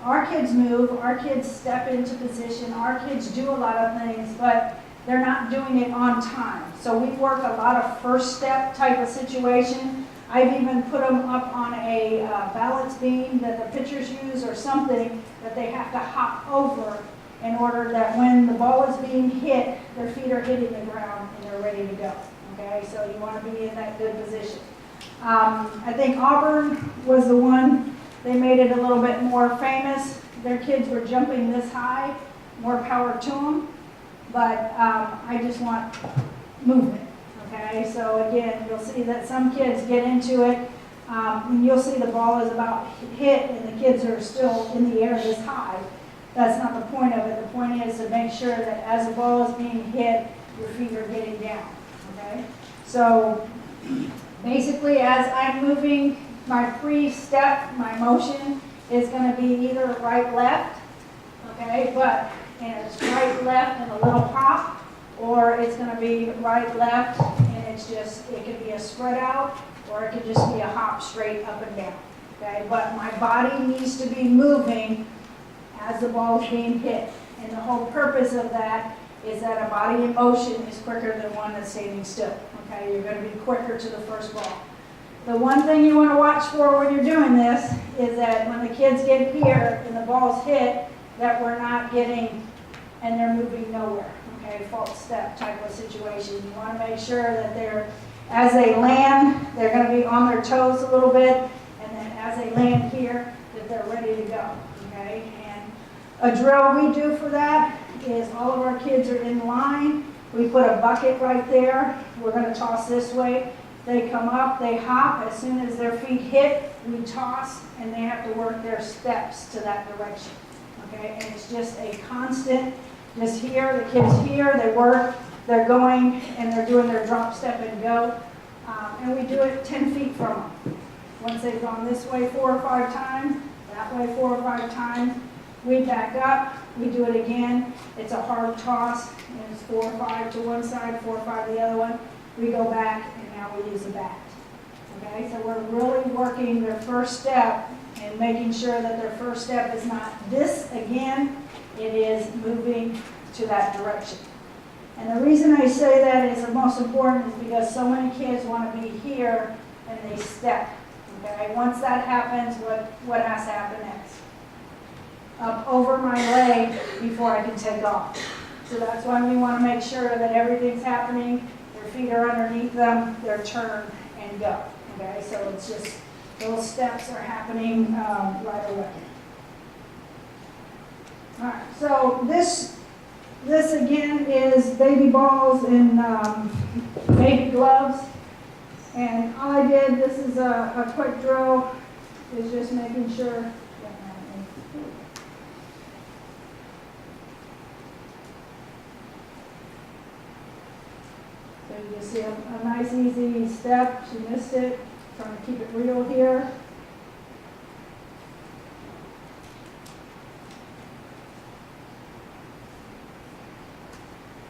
Our kids move. Our kids step into position. Our kids do a lot of things, but they're not doing it on time. So we work a lot of first step type of situation. I've even put them up on a balance beam that the pitchers use or something that they have to hop over in order that when the ball is being hit, their feet are hitting the ground and they're ready to go. Okay, so you want to be in that good position. I think Auburn was the one, they made it a little bit more famous. Their kids were jumping this high, more power to them. But I just want movement, okay? So again, you'll see that some kids get into it, and you'll see the ball is about hit, and the kids are still in the air this high. That's not the point of it. The point is to make sure that as the ball is being hit, your feet are getting down, okay? So basically, as I'm moving, my pre-step, my motion is going to be either right-left, okay? And it's right, left, and a little hop, or it's going to be right, left, and it's just, it could be a spread out, or it could just be a hop straight up and down, okay? But my body needs to be moving as the ball is being hit, and the whole purpose of that is that a body in motion is quicker than one that's standing still, okay? You're going to be quicker to the first ball. The one thing you want to watch for when you're doing this is that when the kids get here and the ball's hit, that we're not getting and they're moving nowhere, okay, false step type of situation. You want to make sure that as they land, they're going to be on their toes a little bit, and then as they land here, that they're ready to go, okay? And a drill we do for that is all of our kids are in line. We put a bucket right there. We're going to toss this way. They come up, they hop. As soon as their feet hit, we toss, and they have to work their steps to that direction. Okay, and it's just a constant, just here, the kids here, they work, they're going, and they're doing their drop, step, and go. And we do it 10 feet from them. Once they've gone this way 4 or 5 times, that way 4 or 5 times, we back up, we do it again. It's a hard toss, and it's 4 or 5 to one side, 4 or 5 to the other one. We go back, and now we use a bat. Okay, so we're really working their first step and making sure that their first step is not this again, it is moving to that direction. And the reason I say that is the most important is because so many kids want to be here and they step. Okay, once that happens, what has to happen next? Up over my leg before I can take off. So that's why we want to make sure that everything's happening, their feet are underneath them, they're turn and go. Okay, so it's just those steps are happening right away. All right, so this again is baby balls and baby gloves. And all I did, this is a quick drill, is just making sure. So you just see a nice easy step. She missed it. Trying to keep it real here.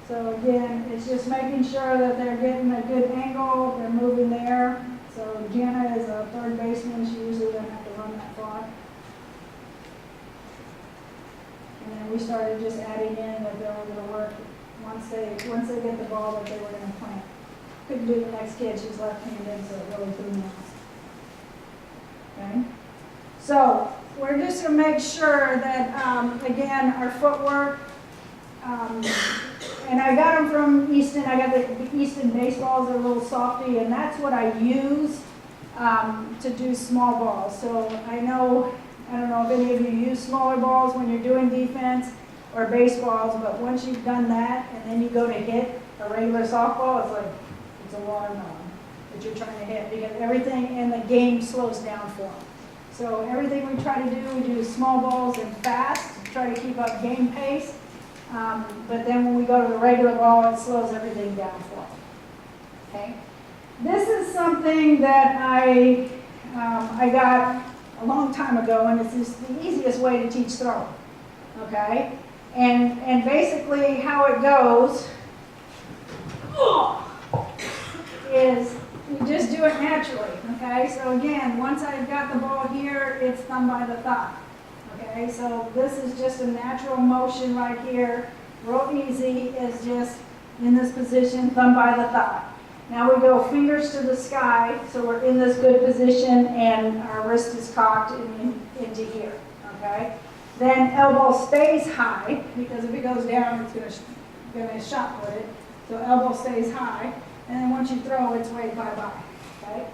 So again, it's just making sure that they're getting a good angle, they're moving there. So Jana is a third baseman, she usually doesn't have to run that far. And then we started just adding in that they were going to work once they get the ball that they were going to plant. Couldn't do the next kid, she's left-handed, so it really threw me off. Okay? So we're just going to make sure that, again, our footwork, and I got them from Easton. I got the Easton baseballs. They're a little softy, and that's what I use to do small balls. So I don't know if any of you use smaller balls when you're doing defense or baseballs, but once you've done that and then you go to hit a regular softball, it's like it's a watermelon that you're trying to hit because everything in the game slows down for them. So everything we try to do, we do small balls and fast to try to keep up game pace. But then when we go to the regular ball, it slows everything down for them. Okay? This is something that I got a long time ago, and it's just the easiest way to teach throwing. Okay? And basically how it goes is you just do it naturally. Okay? So again, once I've got the ball here, it's thumb by the thigh. Okay, so this is just a natural motion right here. Real easy is just in this position, thumb by the thigh. Now we go fingers to the sky, so we're in this good position and our wrist is cocked into here. Okay, then elbow stays high because if it goes down, it's going to shot put it. So elbow stays high, and then once you throw, it's way bye-bye. Okay,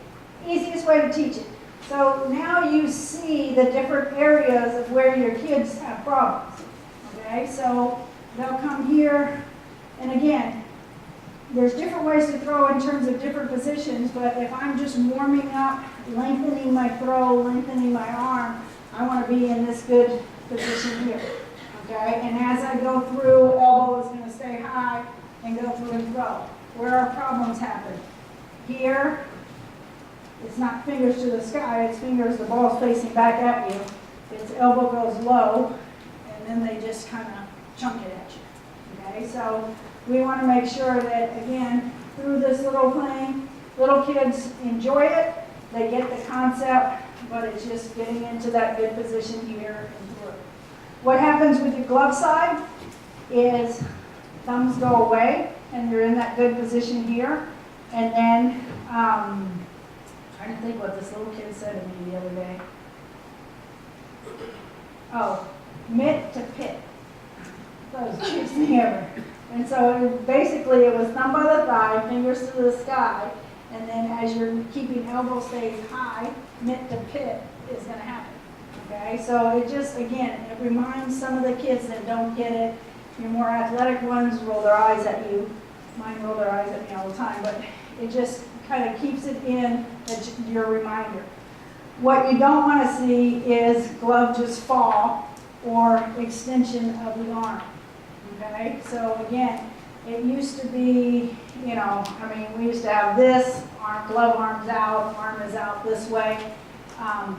easiest way to teach it. So now you see the different areas of where your kids have problems. Okay, so they'll come here, and again, there's different ways to throw in terms of different positions, but if I'm just warming up, lengthening my throw, lengthening my arm, I want to be in this good position here. Okay, and as I go through, elbow is going to stay high and go through and throw. Where our problems happen? Here. It's not fingers to the sky, it's fingers, the ball's facing back at you. Its elbow goes low, and then they just kind of chunk it at you. Okay, so we want to make sure that, again, through this little thing, little kids enjoy it, they get the concept, but it's just getting into that good position here and through. What happens with your glove side is thumbs go away, and you're in that good position here, and then, trying to think what this little kid said to me the other day. Oh, mitt to pit. That was the cutest thing ever. And so basically it was thumb by the thigh, fingers to the sky, and then as you're keeping elbow stays high, mitt to pit is going to happen. Okay, so it just, again, it reminds some of the kids that don't get it. Your more athletic ones roll their eyes at you. Mine roll their eyes at me all the time, but it just kind of keeps it in your reminder. What you don't want to see is glove just fall or extension of the arm. Okay, so again, it used to be, you know, I mean, we used to have this, glove arm's out, arm is out this way.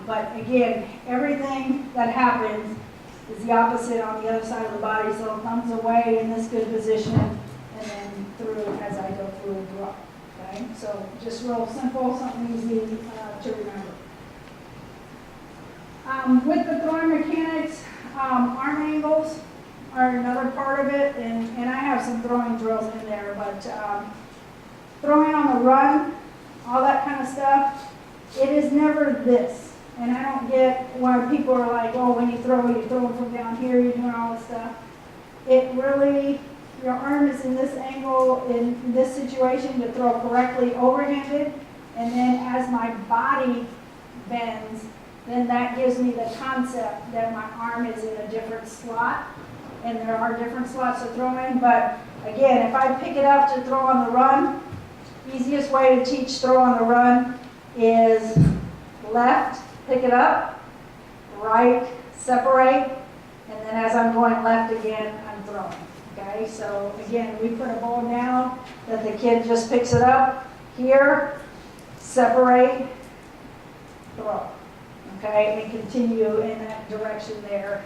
But again, everything that happens is the opposite on the other side of the body, so it comes away in this good position and then through as I go through and throw. Okay, so just real simple, something easy to remember. With the throwing mechanics, arm angles are another part of it, and I have some throwing drills in there, but throwing on the run, all that kind of stuff, it is never this. And I don't get why people are like, oh, when you throw from down here, you're doing all this stuff. It really, your arm is in this angle, in this situation, to throw correctly overhanded, and then as my body bends, then that gives me the concept that my arm is in a different slot, and there are different slots to throw in. But again, if I pick it up to throw on the run, easiest way to teach throw on the run is left, pick it up, right, separate, and then as I'm going left again, I'm throwing. Okay, so again, we put a ball down that the kid just picks it up, here, separate, throw. Okay, and continue in that direction there.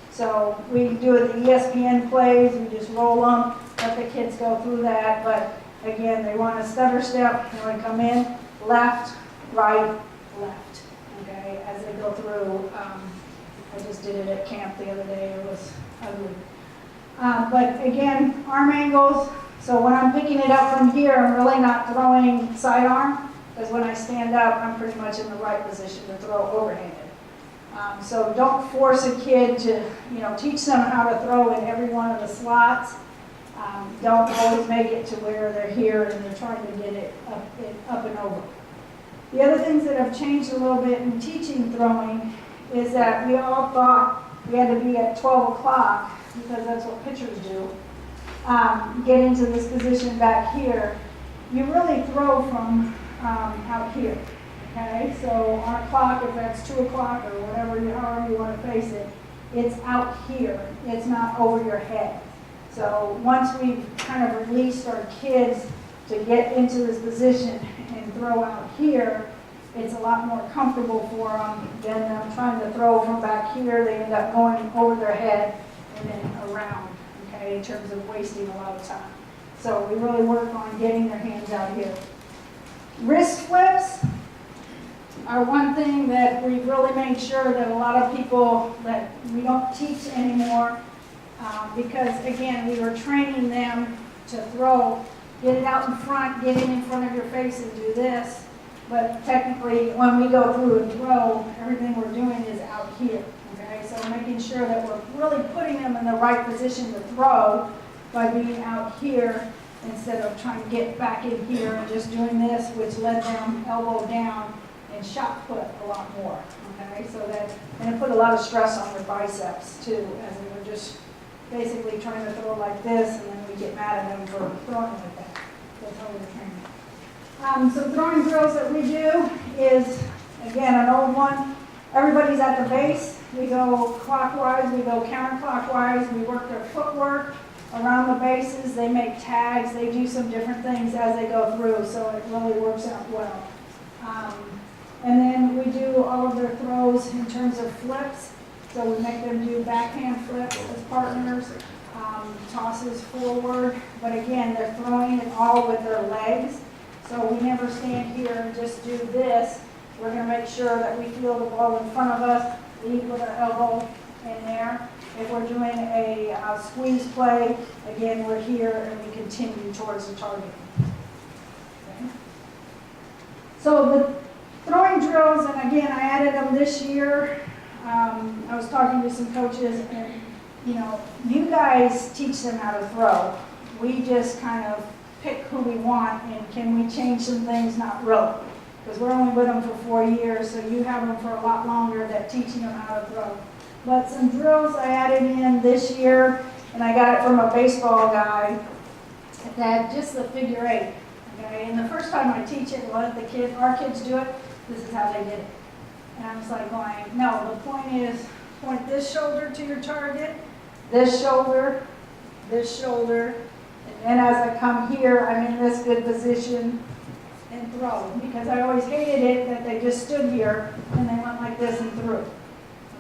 So we do it the ESPN plays, we just roll them, let the kids go through that, but again, they want a stutter step, they want to come in, left, right, left, okay, as they go through. I just did it at camp the other day, it was ugly. But again, arm angles, so when I'm picking it up from here, I'm really not throwing sidearm, because when I stand up, I'm pretty much in the right position to throw overhanded. So don't force a kid to, you know, teach them how to throw in every one of the slots. Don't always make it to where they're here and they're trying to get it up and over. The other things that have changed a little bit in teaching throwing is that we all thought we had to be at 12 o'clock, because that's what pitchers do, get into this position back here. You really throw from out here. Okay, so on a clock, if that's 2 o'clock or whatever, however you want to face it, it's out here. It's not over your head. So once we've kind of released our kids to get into this position and throw out here, it's a lot more comfortable for them than them trying to throw from back here. They end up going over their head and then around, okay, in terms of wasting a lot of time. So we really work on getting their hands out here. Wrist flips are one thing that we've really made sure that a lot of people that we don't teach anymore, because again, we were training them to throw, get it out in front, get it in front of your face and do this. But technically, when we go through and throw, everything we're doing is out here. Okay, so making sure that we're really putting them in the right position to throw by being out here instead of trying to get back in here and just doing this, which led them elbow down and shot put a lot more. Okay, so that, and it put a lot of stress on their biceps too, as they were just basically trying to throw like this, and then we get mad at them for throwing like that. That's how we're training. So throwing drills that we do is, again, an old one. Everybody's at the base. We go clockwise, we go counterclockwise. We work their footwork around the bases. They make tags. They do some different things as they go through, so it really works out well. And then we do all of their throws in terms of flips. So we make them do backhand flips as partners, tosses forward. But again, they're throwing it all with their legs. So we never stand here and just do this. We're going to make sure that we feel the ball in front of us, lead with our elbow in there. If we're doing a squeeze play, again, we're here and we continue towards the target. Okay. So the throwing drills, and again, I added them this year. I was talking to some coaches, and you know, you guys teach them how to throw. We just kind of pick who we want, and can we change some things? Not really, because we're only with them for 4 years, so you have them for a lot longer that teaching them how to throw. But some drills I added in this year, and I got it from a baseball guy, that just the figure 8. Okay, and the first time I teach it, our kids do it, this is how they did it. And I was like going, no, the point is, point this shoulder to your target, this shoulder, and then as I come here, I'm in this good position and throw. Because I always hated it that they just stood here and they went like this and threw.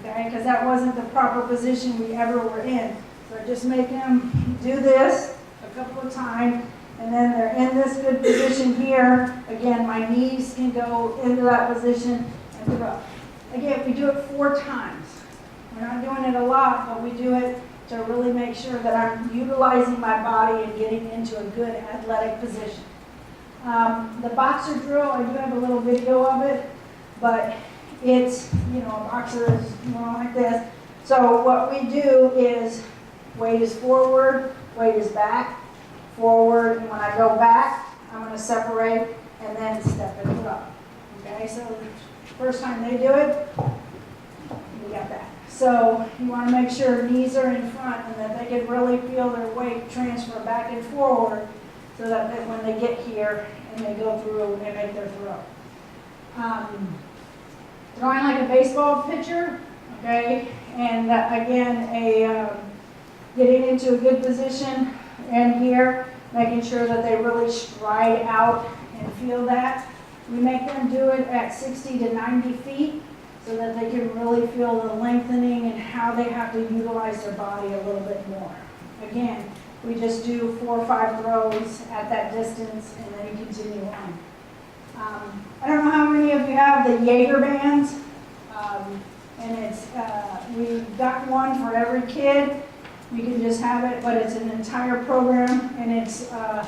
Okay, because that wasn't the proper position we ever were in. So I just make them do this a couple of times, and then they're in this good position here. Again, my knees can go into that position and throw. Again, we do it 4 times. We're not doing it a lot, but we do it to really make sure that I'm utilizing my body and getting into a good athletic position. The boxer drill, I do have a little video of it, but it's, a boxer is like this. So what we do is weight is forward, weight is back, forward, and when I go back, I'm going to separate and then step it up. Okay, so the first time they do it, we got that. So you want to make sure knees are in front and that they can really feel their weight transfer back and forward so that when they get here and they go through and make their throw. Throwing like a baseball pitcher, okay, and again, getting into a good position and here, making sure that they really stride out and feel that. We make them do it at 60 to 90 feet so that they can really feel the lengthening and how they have to utilize their body a little bit more. Again, we just do 4 or 5 throws at that distance and then you continue on. I don't know how many of you have the Jaeger bands, and it's we've got one for every kid. You can just have it, but it's an entire program, and it's I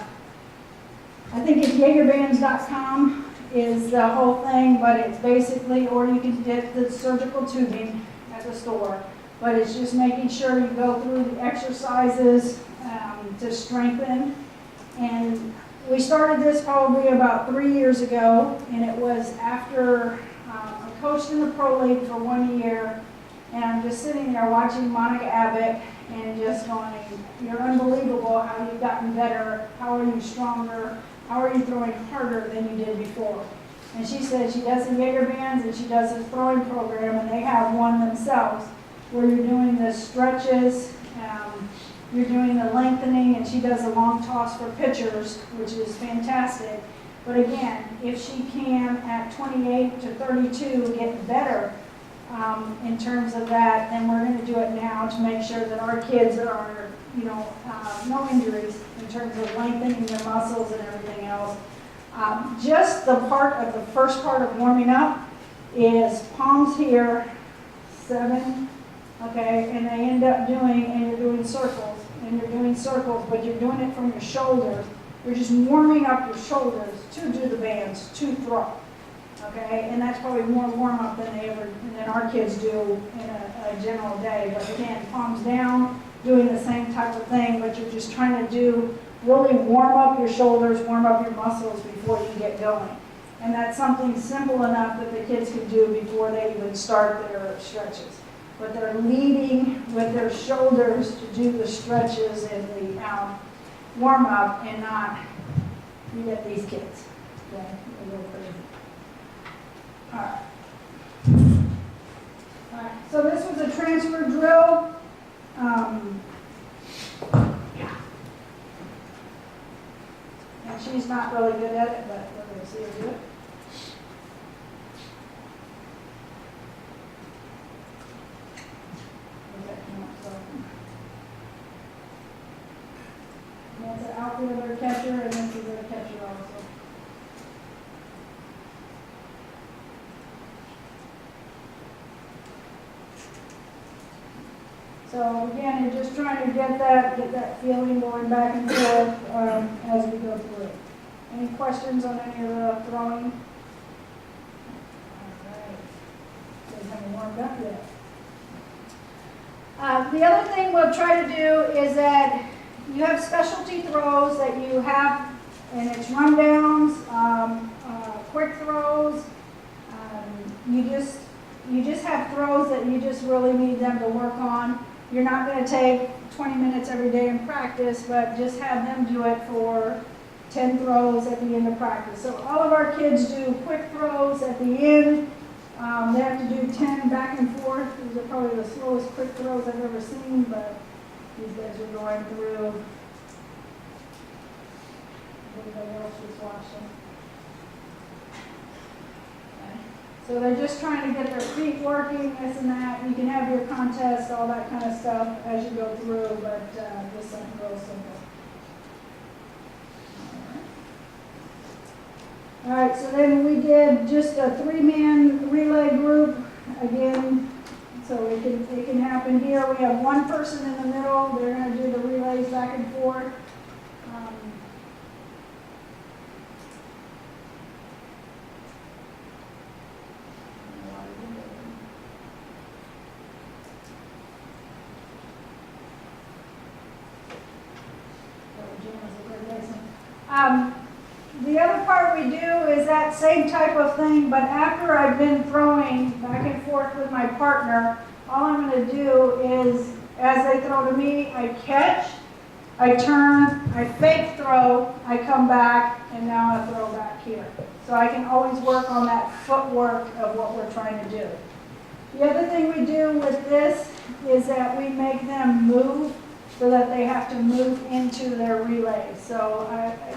think it's jaegerbands.com is the whole thing, but it's basically, or you can get the surgical tubing at the store. But it's just making sure you go through the exercises to strengthen. And we started this probably about 3 years ago, and it was after I coached in the Pro League for 1 year, and I'm just sitting there watching Monica Abbott and just going, you're unbelievable how you've gotten better, how are you stronger, how are you throwing harder than you did before? And she said she does the Jaeger bands and she does a throwing program, and they have one themselves where you're doing the stretches, you're doing the lengthening, and she does a long toss for pitchers, which is fantastic. But again, if she can at 28 to 32 get better in terms of that, then we're going to do it now to make sure that our kids are, no injuries in terms of lengthening their muscles and everything else. Just the first part of warming up is palms here, 7, okay, and they end up and you're doing circles, but you're doing it from your shoulders. You're just warming up your shoulders to do the bands, to throw, okay, and that's probably more warm up than our kids do in a general day. But again, palms down, doing the same type of thing, but you're just trying to really warm up your shoulders, warm up your muscles before you get going. And that's something simple enough that the kids can do before they even start their stretches. But they're leading with their shoulders to do the stretches and the warm up, and not you get these kids. Okay, a little crazy. All right. All right. So this was a transfer drill. And she's not really good at it, but we're going to see her do it. That's an outfielder catcher, and this is a catcher also. So again, you're just trying to get that feeling going back and forth as we go through it. Any questions on any of the throwing? All right. They haven't warmed up yet. The other thing we'll try to do is that you have specialty throws that you have, and it's rundowns, quick throws. You just have throws that you just really need them to work on. You're not going to take 20 minutes every day in practice, but just have them do it for 10 throws at the end of practice. So all of our kids do quick throws at the end. They have to do 10 back and forth. These are probably the slowest quick throws I've ever seen, but these guys are going through. Everybody else is watching. Okay. So they're just trying to get their feet working, this and that. You can have your contest, all that kind of stuff as you go through, but just something real simple. All right, so then we did just a 3-man relay group again, so it can happen here. We have one person in the middle. They're going to do the relays back and forth. The other part we do is that same type of thing, but after I've been throwing back and forth with my partner, all I'm going to do is, as they throw to me, I catch, I turn, I fake throw, I come back, and now I throw back here. So I can always work on that footwork of what we're trying to do. The other thing we do with this is that we make them move so that they have to move into their relay. So,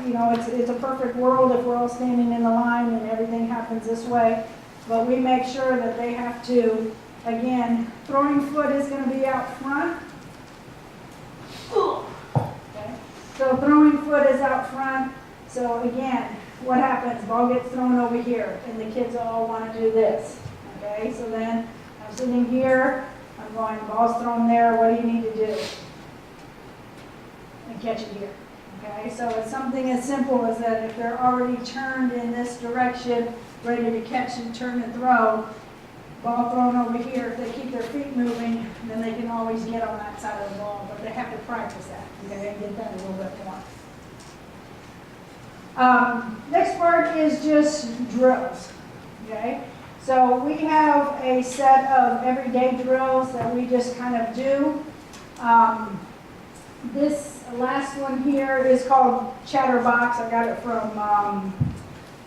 you know, it's a perfect world if we're all standing in the line and everything happens this way. But we make sure that they have to, again, throwing foot is going to be out front. Okay. So throwing foot is out front. So again, what happens? Ball gets thrown over here, and the kids all want to do this. Okay, so then I'm sitting here, I'm going, ball's thrown there, what do you need to do? And catch it here. Okay, so it's something as simple as that if they're already turned in this direction, ready to catch and turn and throw, ball thrown over here, if they keep their feet moving, then they can always get on that side of the ball, but they have to practice that, okay, and get that a little bit more. Next part is just drills, okay? So we have a set of everyday drills that we just kind of do. This last one here is called Chatterbox. I got it from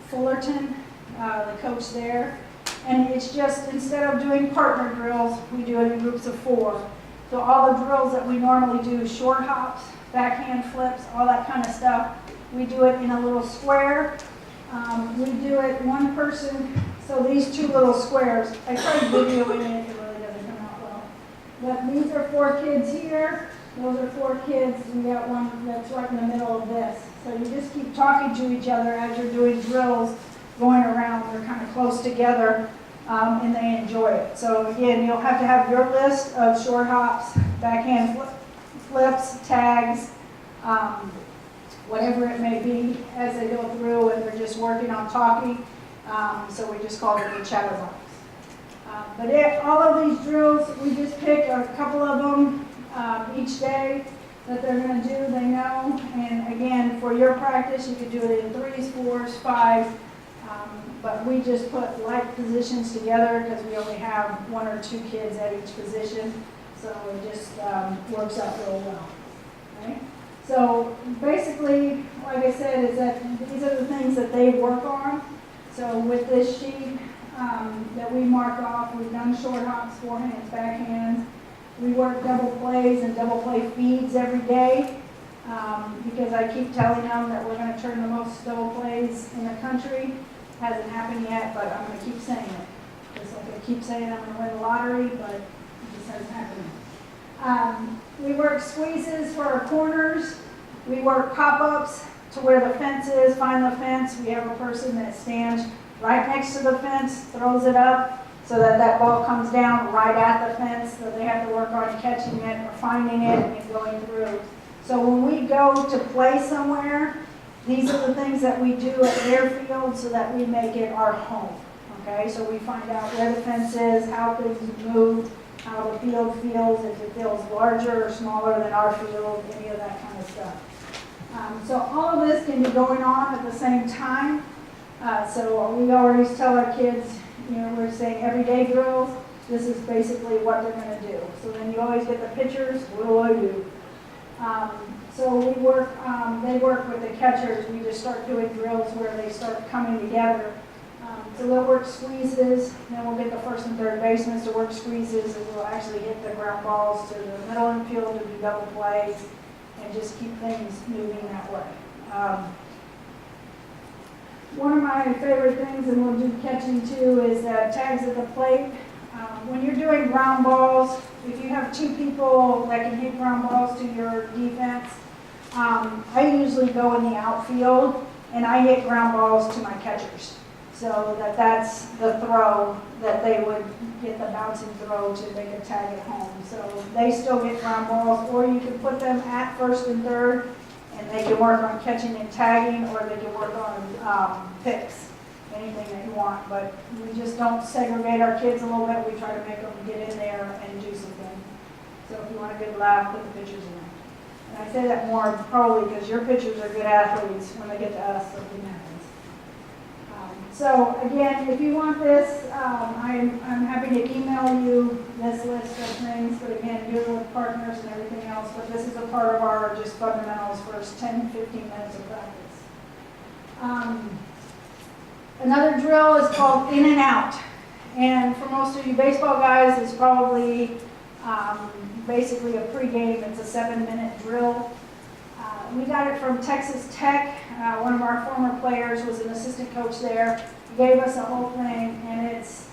Fullerton, the coach there. And it's just, instead of doing partner drills, we do it in groups of 4. So all the drills that we normally do, short hops, backhand flips, all that kind of stuff, we do it in a little square. We do it one person, so these 2 little squares, I tried videoing it, it really doesn't come out well. But these are 4 kids here, those are 4 kids, and we got one that's right in the middle of this. So you just keep talking to each other as you're doing drills, going around, they're kind of close together, and they enjoy it. So again, you'll have to have your list of short hops, backhand flips, tags, whatever it may be as they go through, and they're just working on talking. So we just call it the chatterbox. But all of these drills, we just pick a couple of them each day that they're going to do, they know. And again, for your practice, you could do it in 3s, 4s, 5s. But we just put like positions together because we only have 1 or 2 kids at each position. So it just works out real well. Right? So basically, like I said, is that these are the things that they work on. So with this sheet that we mark off, we've done short hops, forehands, backhands. We work double plays and double play feeds every day because I keep telling them that we're going to turn the most double plays in the country. Hasn't happened yet, but I'm going to keep saying it. Just like I keep saying I'm going to win the lottery, but it just hasn't happened. We work squeezes for our corners. We work pop-ups to where the fence is, find the fence. We have a person that stands right next to the fence, throws it up so that that ball comes down right at the fence, so they have to work on catching it or finding it and going through. So when we go to play somewhere, these are the things that we do at their field so that we make it our home. Okay, so we find out where the fence is, how things move, how the field feels, if it feels larger or smaller than our field, any of that kind of stuff. So all of this can be going on at the same time. So we always tell our kids, you know, we're saying everyday drills. This is basically what they're going to do. So then you always get the pictures. What do I do? So they work with the catchers. We just start doing drills where they start coming together. So they'll work squeezes, then we'll get the first and third basemen to work squeezes, and we'll actually hit the ground balls to the middle infield to do double plays, and just keep things moving that way. One of my favorite things, and we'll do catching too, is tags at the plate. When you're doing ground balls, if you have two people that can hit ground balls to your defense, I usually go in the outfield and I hit ground balls to my catchers. So that's the throw that they would get, the bouncing throw to make a tag at home. So they still get ground balls, or you can put them at first and third, and they can work on catching and tagging, or they can work on picks, anything that you want. But we just don't segregate our kids a little bit. We try to make them get in there and do something. So if you want a good laugh, put the pitchers in there. And I say that more probably because your pitchers are good athletes. When they get to us, something happens. So again, if you want this, I'm happy to email you this list of things, but again, do it with partners and everything else, but this is a part of our just fundamentals, first 10, 15 minutes of practice. Another drill is called in and out, and for most of you baseball guys, it's probably basically a pregame. It's a 7-minute drill. We got it from Texas Tech. One of our former players was an assistant coach there. He gave us a whole thing, and it's,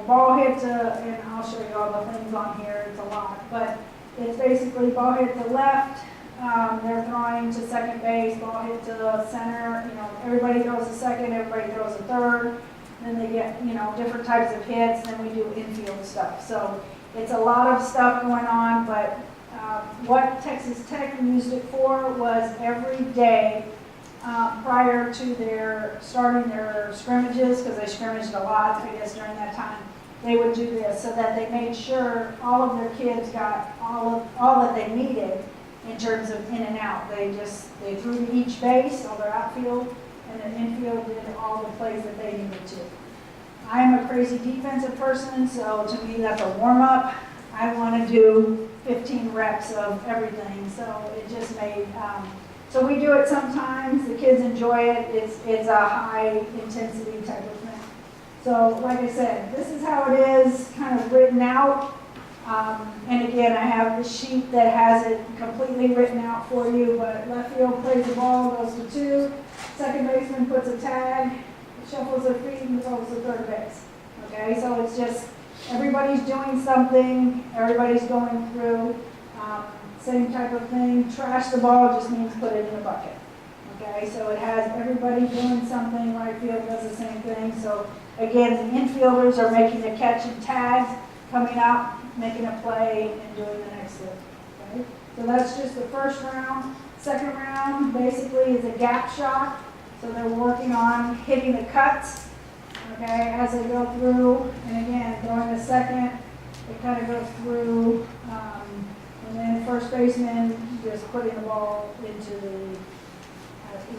ball hit to, and I'll show you all the things on here, it's a lot, but it's basically ball hit to left, they're throwing to second base, ball hit to center, everybody throws a second, everybody throws a third, then they get, different types of hits, then we do infield stuff. So it's a lot of stuff going on, but what Texas Tech used it for was every day prior to their starting their scrimmages, because they scrimmaged a lot, I guess, during that time, they would do this so that they made sure all of their kids got all that they needed in terms of in and out. They threw to each base, all their outfield, and then infield did all the plays that they needed to. I am a crazy defensive person, so to me that's a warm-up. I want to do 15 reps of everything, so it just made, so we do it sometimes, the kids enjoy it, it's a high intensity type of thing. So like I said, this is how it is kind of written out, and again I have the sheet that has it completely written out for you, but left field plays the ball, goes to 2, second baseman puts a tag, shuffles their feet and throws to third base. Okay, so it's just, everybody's doing something, everybody's going through, same type of thing. Trash the ball just means put it in the bucket. Okay, so it has everybody doing something, right field does the same thing. So again, the infielders are making the catch and tags, coming out, making a play, and doing the next lift. Okay, so that's just the first round. Second round basically is a gap shot. So they're working on hitting the cuts, okay, as they go through. And again, going to second, they kind of go through, and then first baseman just putting the ball into the,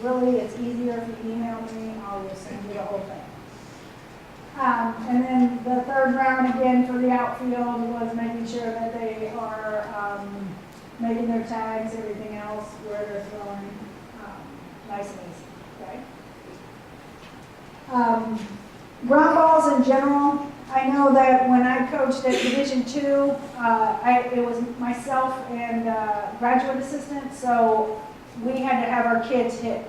really it's easier if you email me, I'll just send you the whole thing. And then the third round again for the outfield was making sure that they are making their tags, everything else, where they're throwing, nice and easy. Okay. Ground balls in general, I know that when I coached at Division II, it was myself and graduate assistant, so we had to have our kids hit.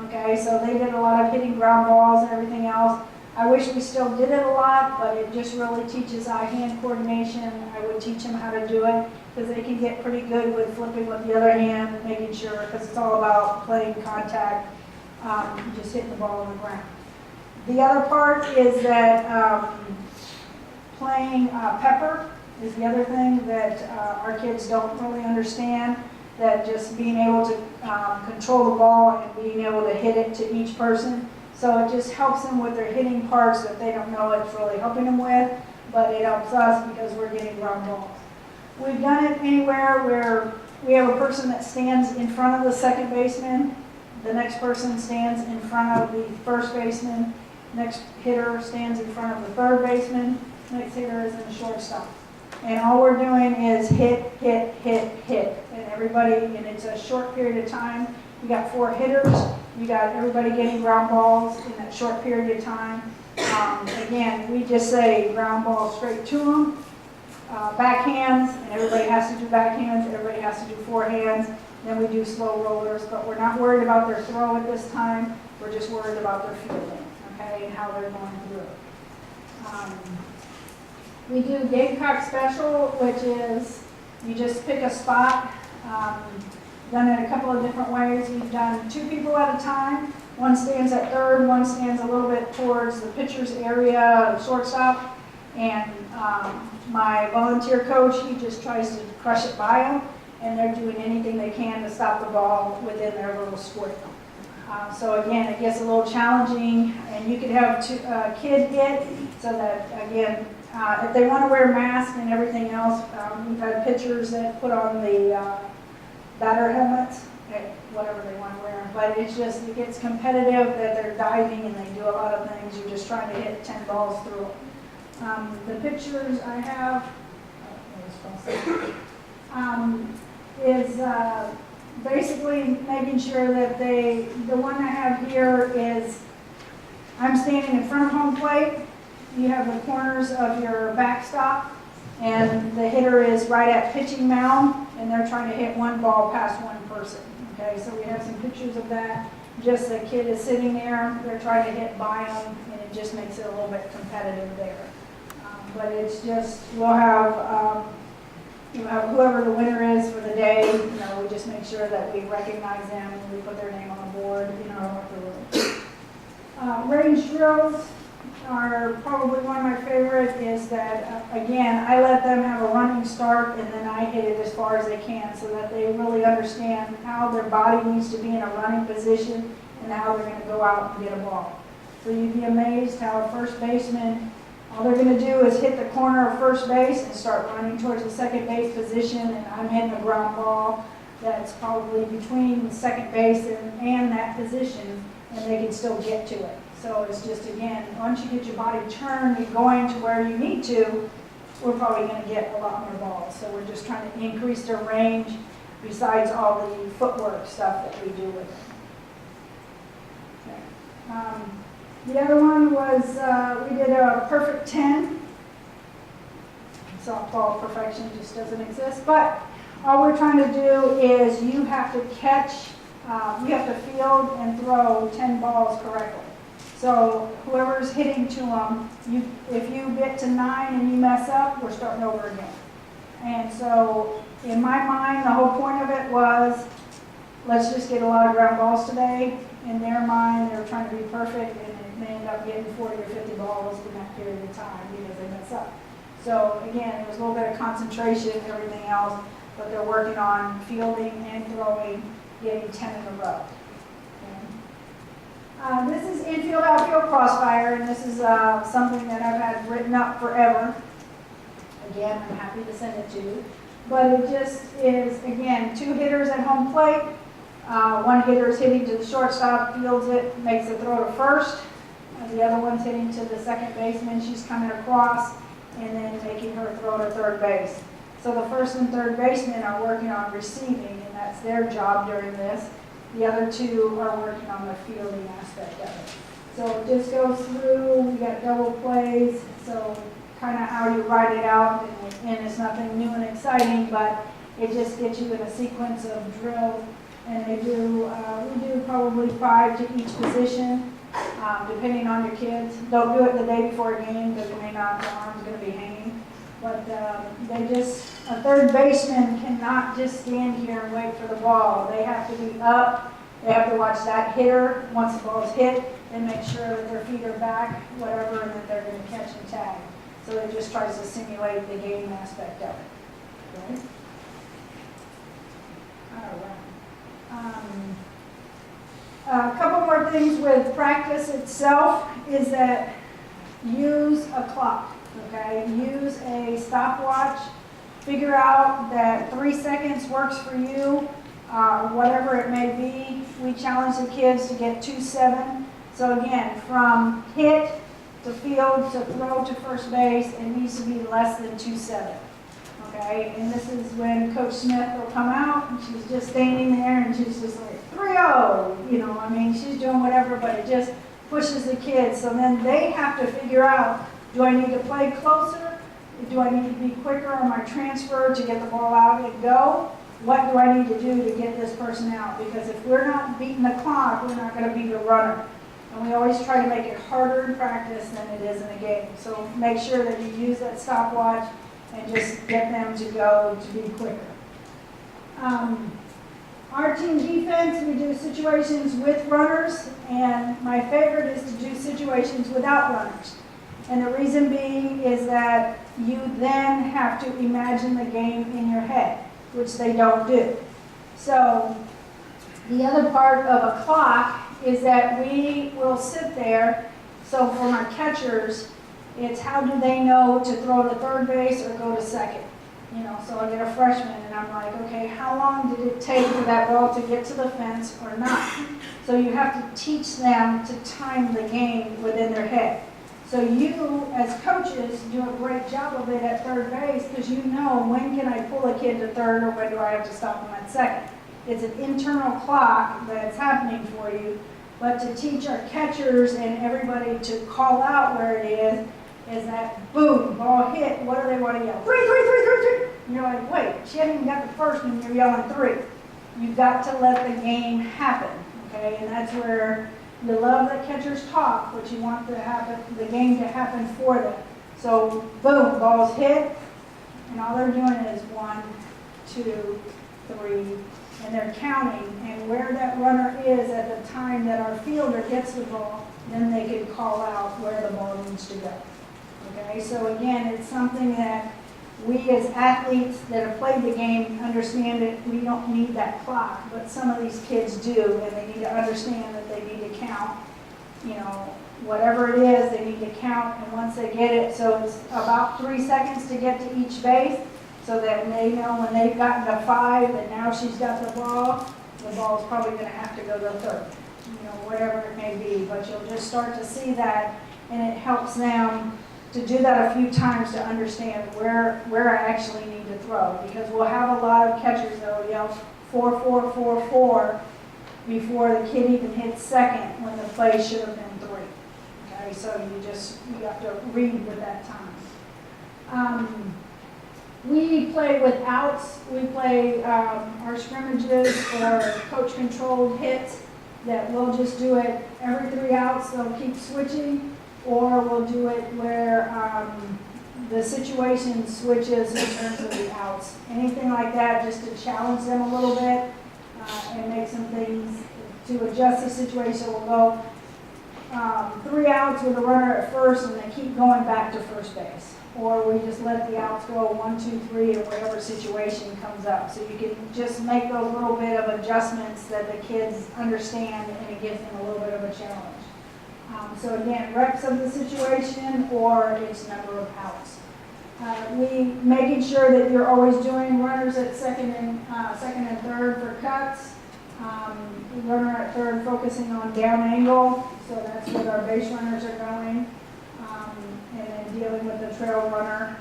Okay, so they did a lot of hitting ground balls and everything else. I wish we still did it a lot, but it just really teaches eye-hand coordination. I would teach them how to do it because they can get pretty good with flipping with the other hand, making sure, because it's all about playing contact, just hitting the ball on the ground. The other part is that playing pepper is the other thing that our kids don't really understand, that just being able to control the ball and being able to hit it to each person. So it just helps them with their hitting parts that they don't know it's really helping them with, but it helps us because we're getting ground balls. We've done it anywhere where we have a person that stands in front of the second baseman, the next person stands in front of the first baseman, next hitter stands in front of the third baseman, next hitter is in the shortstop. And all we're doing is hit, hit, hit, hit. And everybody, and it's a short period of time. You got 4 hitters, you got everybody getting ground balls in that short period of time. Again, we just say ground ball straight to them, backhands, and everybody has to do backhands, everybody has to do forehands. Then we do slow rollers, but we're not worried about their throw at this time. We're just worried about their fielding, okay, and how they're going through it. We do Gamecock Special, which is you just pick a spot. Done it a couple of different ways. We've done 2 people at a time. One stands at third, one stands a little bit towards the pitcher's area, shortstop, and my volunteer coach, he just tries to crush it by them, and they're doing anything they can to stop the ball within their little square. So again, it gets a little challenging, and you could have a kid hit, so that again, if they want to wear masks and everything else, we've had pitchers that put on the batter helmets, whatever they want to wear. But it's just, it gets competitive that they're diving and they do a lot of things. You're just trying to hit 10 balls through them. The pictures I have is basically making sure that the one I have here is, I'm standing in front of home plate. You have the corners of your backstop, and the hitter is right at pitching mound, and they're trying to hit 1 ball past 1 person. Okay, so we have some pictures of that. Just the kid is sitting there, they're trying to hit by them, and it just makes it a little bit competitive there. But it's just, we'll have whoever the winner is for the day, we just make sure that we recognize them and we put their name on the board in our locker room. Range drills are probably one of my favorite. Is that, again, I let them have a running start and then I hit it as far as they can so that they really understand how their body needs to be in a running position and how they're going to go out and get a ball. So you'd be amazed how a first baseman, all they're going to do is hit the corner of first base and start running towards the second base position, and I'm hitting a ground ball that's probably between second base and that position, and they can still get to it. So it's just, again, once you get your body turned and going to where you need to, we're probably going to get a lot more balls. So we're just trying to increase their range besides all the footwork stuff that we do with them. Okay. The other one was, we did a perfect 10. Softball perfection just doesn't exist, but all we're trying to do is you have to catch, you have to field and throw 10 balls correctly. So whoever's hitting to them, if you get to 9 and you mess up, we're starting over again. And so in my mind, the whole point of it was, let's just get a lot of ground balls today. In their mind, they're trying to be perfect, and they end up getting 40 or 50 balls in that period of time because they mess up. So again, it was a little bit of concentration and everything else, but they're working on fielding and throwing, getting 10 in a row. Okay. This is infield, outfield crossfire, and this is something that I've had written up forever. Again, I'm happy to send it to you. But it just is, again, 2 hitters at home plate. One hitter is hitting to the shortstop, fields it, makes the throw to first. The other one's hitting to the second baseman. She's coming across and then making her throw to third base. So the first and third basemen are working on receiving, and that's their job during this. The other 2 are working on the fielding aspect of it. So it just goes through, we got double plays, so kind of how you write it out, and it's nothing new and exciting, but it just gets you in a sequence of drill. And we do probably 5 to each position, depending on your kids. Don't do it the day before a game because it may not, the arm's going to be hanging. But a third baseman cannot just stand here and wait for the ball. They have to be up. They have to watch that hitter once the ball is hit and make sure that their feet are back, whatever, and that they're going to catch and tag. So it just tries to simulate the game aspect of it. Okay? All right. A couple more things with practice itself is that use a clock, okay? Use a stopwatch. Figure out that 3 seconds works for you, whatever it may be. We challenge the kids to get 2.7. So again, from hit to field to throw to first base, it needs to be less than 2.7, okay? okay? And this is when Coach Smith will come out, and she's just standing there, and she's just like, 3-0, you know, I mean, she's doing whatever, but it just pushes the kids. So then they have to figure out, do I need to play closer? Do I need to be quicker on my transfer to get the ball out and go? What do I need to do to get this person out? Because if we're not beating the clock, we're not going to beat the runner. And we always try to make it harder in practice than it is in a game. So make sure that you use that stopwatch and just get them to go to be quicker. Our team defense, we do situations with runners, and my favorite is to do situations without runners. And the reason being is that you then have to imagine the game in your head, which they don't do. So the other part of a clock is that we will sit there. So for my catchers, it's how do they know to throw to third base or go to second? You know, so I get a freshman and I'm like, okay, how long did it take for that ball to get to the fence or not? So you have to teach them to time the game within their head. So you, as coaches, do a great job of it at third base because you know when can I pull a kid to third or when do I have to stop them at second. It's an internal clock that's happening for you. But to teach our catchers and everybody to call out where it is that boom, ball hit, what do they want to yell? 3, 3, 3, 3, 3. And you're like, wait, she hadn't even got the first and you're yelling 3. You've got to let the game happen, okay? And that's where you love that catchers talk, but you want to happen, the game to happen for them. So boom, ball's hit, and all they're doing is 1, 2, 3, and they're counting. And where that runner is at the time that our fielder gets the ball, then they can call out where the ball needs to go. Okay, so again, it's something that we as athletes that have played the game understand that we don't need that clock, but some of these kids do, and they need to understand that they need to count, you know, whatever it is, they need to count, and once they get it, so it's about 3 seconds to get to each base, so that they know when they've gotten to 5 and now she's got the ball's probably going to have to go to third, you know, whatever it may be, but you'll just start to see that, and it helps them to do that a few times to understand where I actually need to throw, because we'll have a lot of catchers that will yell 4, 4, 4, 4 before the kid even hits second when the play should have been 3. Okay, so you have to read with that time. We play with outs. We play our scrimmages or coach-controlled hits that we'll just do it every 3 outs. They'll keep switching. Or we'll do it where the situation switches in terms of the outs. Anything like that, just to challenge them a little bit and make some things to adjust the situation. We'll go 3 outs with a runner at first, and they keep going back to first base. Or we just let the outs go 1, 2, 3, or whatever situation comes up. So you can just make those little bit of adjustments that the kids understand, and it gives them a little bit of a challenge. So again, reps of the situation or its number of outs. We making sure that you're always doing runners at second and third for cuts. Runner at third focusing on down angle, so that's what our base runners are going. And then dealing with the trail runner,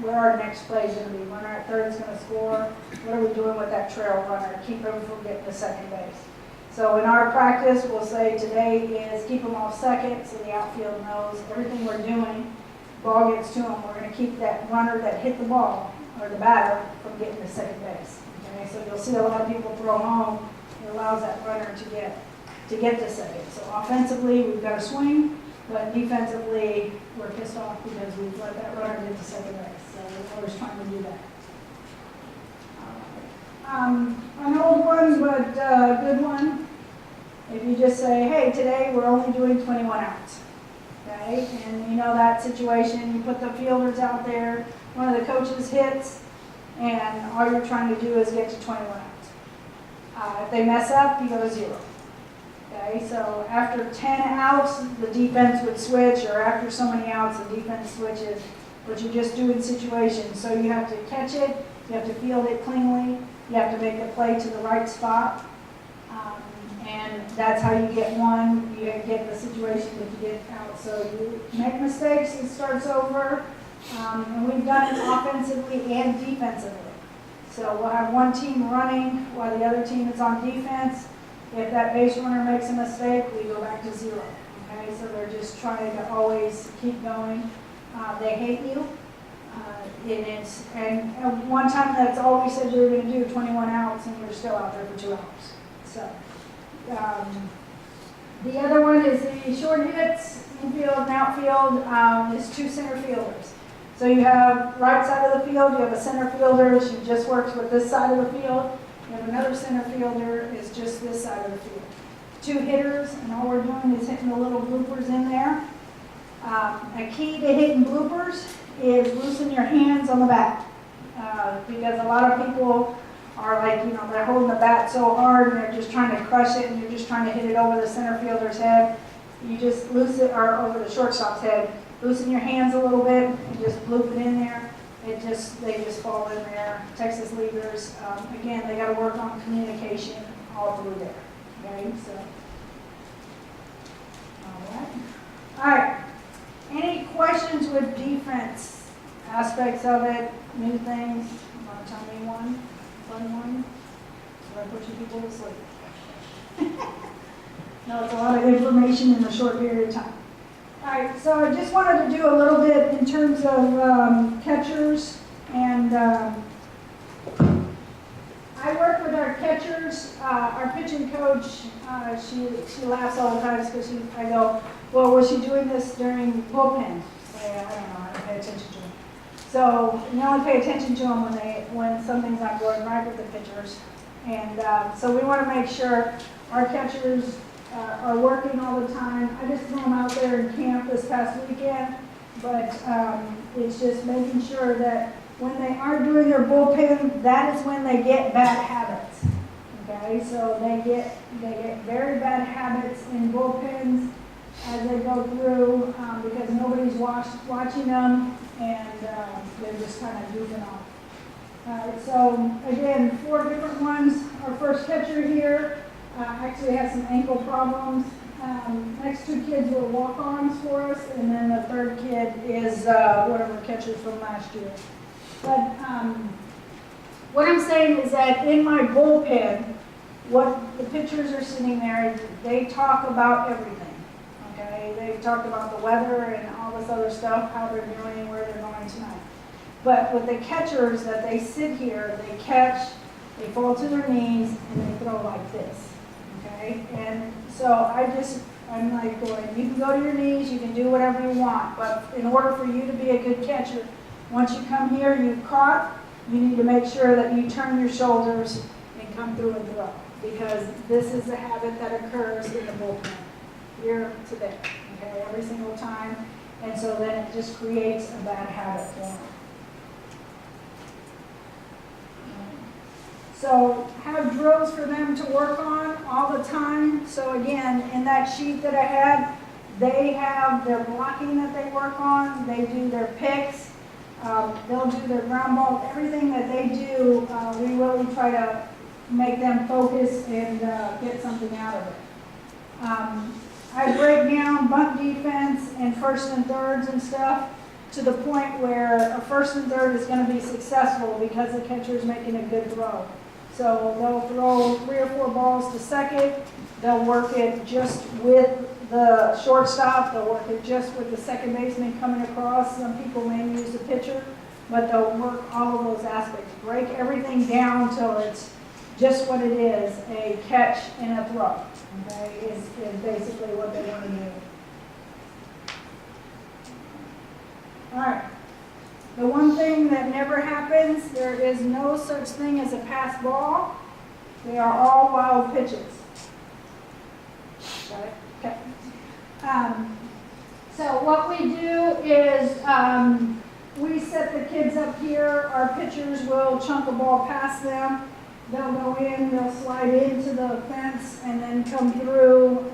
where our next play is going to be. Runner at third is going to score. What are we doing with that trail runner? Keep them from getting to second base. So in our practice, we'll say today is keep them off second, so the outfield knows everything we're doing. Ball gets to them, we're going to keep that runner that hit the ball, or the batter, from getting to second base. Okay, so you'll see a lot of people throw home. It allows that runner to get to second. So offensively, we've got to swing, but defensively, we're pissed off because we've let that runner get to second base. So we're always trying to do that. An old one, but a good one. If you just say, hey, today we're only doing 21 outs. Okay, and you know that situation, you put the fielders out there, one of the coaches hits, and all you're trying to do is get to 21 outs. If they mess up, you go to 0. Okay, so after 10 outs, the defense would switch, or after so many outs, the defense switches, but you're just doing situations. So you have to catch it, you have to field it cleanly, you have to make the play to the right spot, and that's how you get one. You get the situation that you get out. So you make mistakes, it starts over. And we've done it offensively and defensively. So we'll have one team running while the other team is on defense. If that base runner makes a mistake, we go back to 0. Okay, so they're just trying to always keep going. They hate you. And one time that's all we said you were going to do, 21 outs, and you're still out there for 2 hours. So the other one is the short hits, infield and outfield, is 2 center fielders. So you have right side of the field, you have a center fielder, she just works with this side of the field. You have another center fielder, is just this side of the field. 2 hitters, and all we're doing is hitting the little bloopers in there. A key to hitting bloopers is loosen your hands on the bat. Because a lot of people are like, they're holding the bat so hard and they're just trying to crush it and you're just trying to hit it over the center fielder's head. You just loosen it, or over the shortstop's head. Loosen your hands a little bit and just bloop it in there. They just fall in there. Texas leaguers, again, they got to work on communication all through there. Okay, so. All right. Any questions with defense aspects of it? New things? You want to tell me one? Fun one? Or I put you people to sleep? No, it's a lot of information in a short period of time. All right, so I just wanted to do a little bit in terms of catchers, and I work with our catchers. Our pitching coach, she laughs all the time because I go, well, was she doing this during bullpen? I don't know, I don't pay attention to them. So you only pay attention to them when something's not going right with the pitchers. And so we want to make sure our catchers are working all the time. I just threw them out there in camp this past weekend, but it's just making sure that when they are doing their bullpen, that is when they get bad habits. Okay, so they get very bad habits in bullpens as they go through because nobody's watching them, and they're just kind of goofing off. So again, 4 different ones. Our first catcher here actually has some ankle problems. Next 2 kids were walk-ons for us, and then the third kid is one of our catchers from last year. But what I'm saying is that in my bullpen, what the pitchers are sitting there, they talk about everything. Okay, they've talked about the weather and all this other stuff, how they're doing, where they're going tonight. But with the catchers, that they sit here, they catch, they fall to their knees, and they throw like this. Okay, and so I'm like going, you can go to your knees, you can do whatever you want, but in order for you to be a good catcher, once you come here, you've caught, you need to make sure that you turn your shoulders and come through and throw, because this is a habit that occurs in the bullpen, here to there, okay, every single time, and so then it just creates a bad habit for them. So have drills for them to work on all the time. So again, in that sheet that I had, they have their blocking that they work on, they do their picks, they'll do their ground ball, everything that they do, we really try to make them focus and get something out of it. I break down bunt defense and first and thirds and stuff to the point where a first and third is going to be successful because the catcher is making a good throw. So they'll throw 3 or 4 balls to second, they'll work it just with the shortstop, they'll work it just with the second baseman coming across. Some people may use the pitcher, but they'll work all of those aspects. Break everything down till it's just what it is, a catch and a throw. Okay, is basically what they want to do. All right. The one thing that never happens, there is no such thing as a pass ball. They are all wild pitches. Got it? Okay. So what we do is we set the kids up here. Our pitchers will chunk a ball past them. They'll go in, they'll slide into the fence, and then come through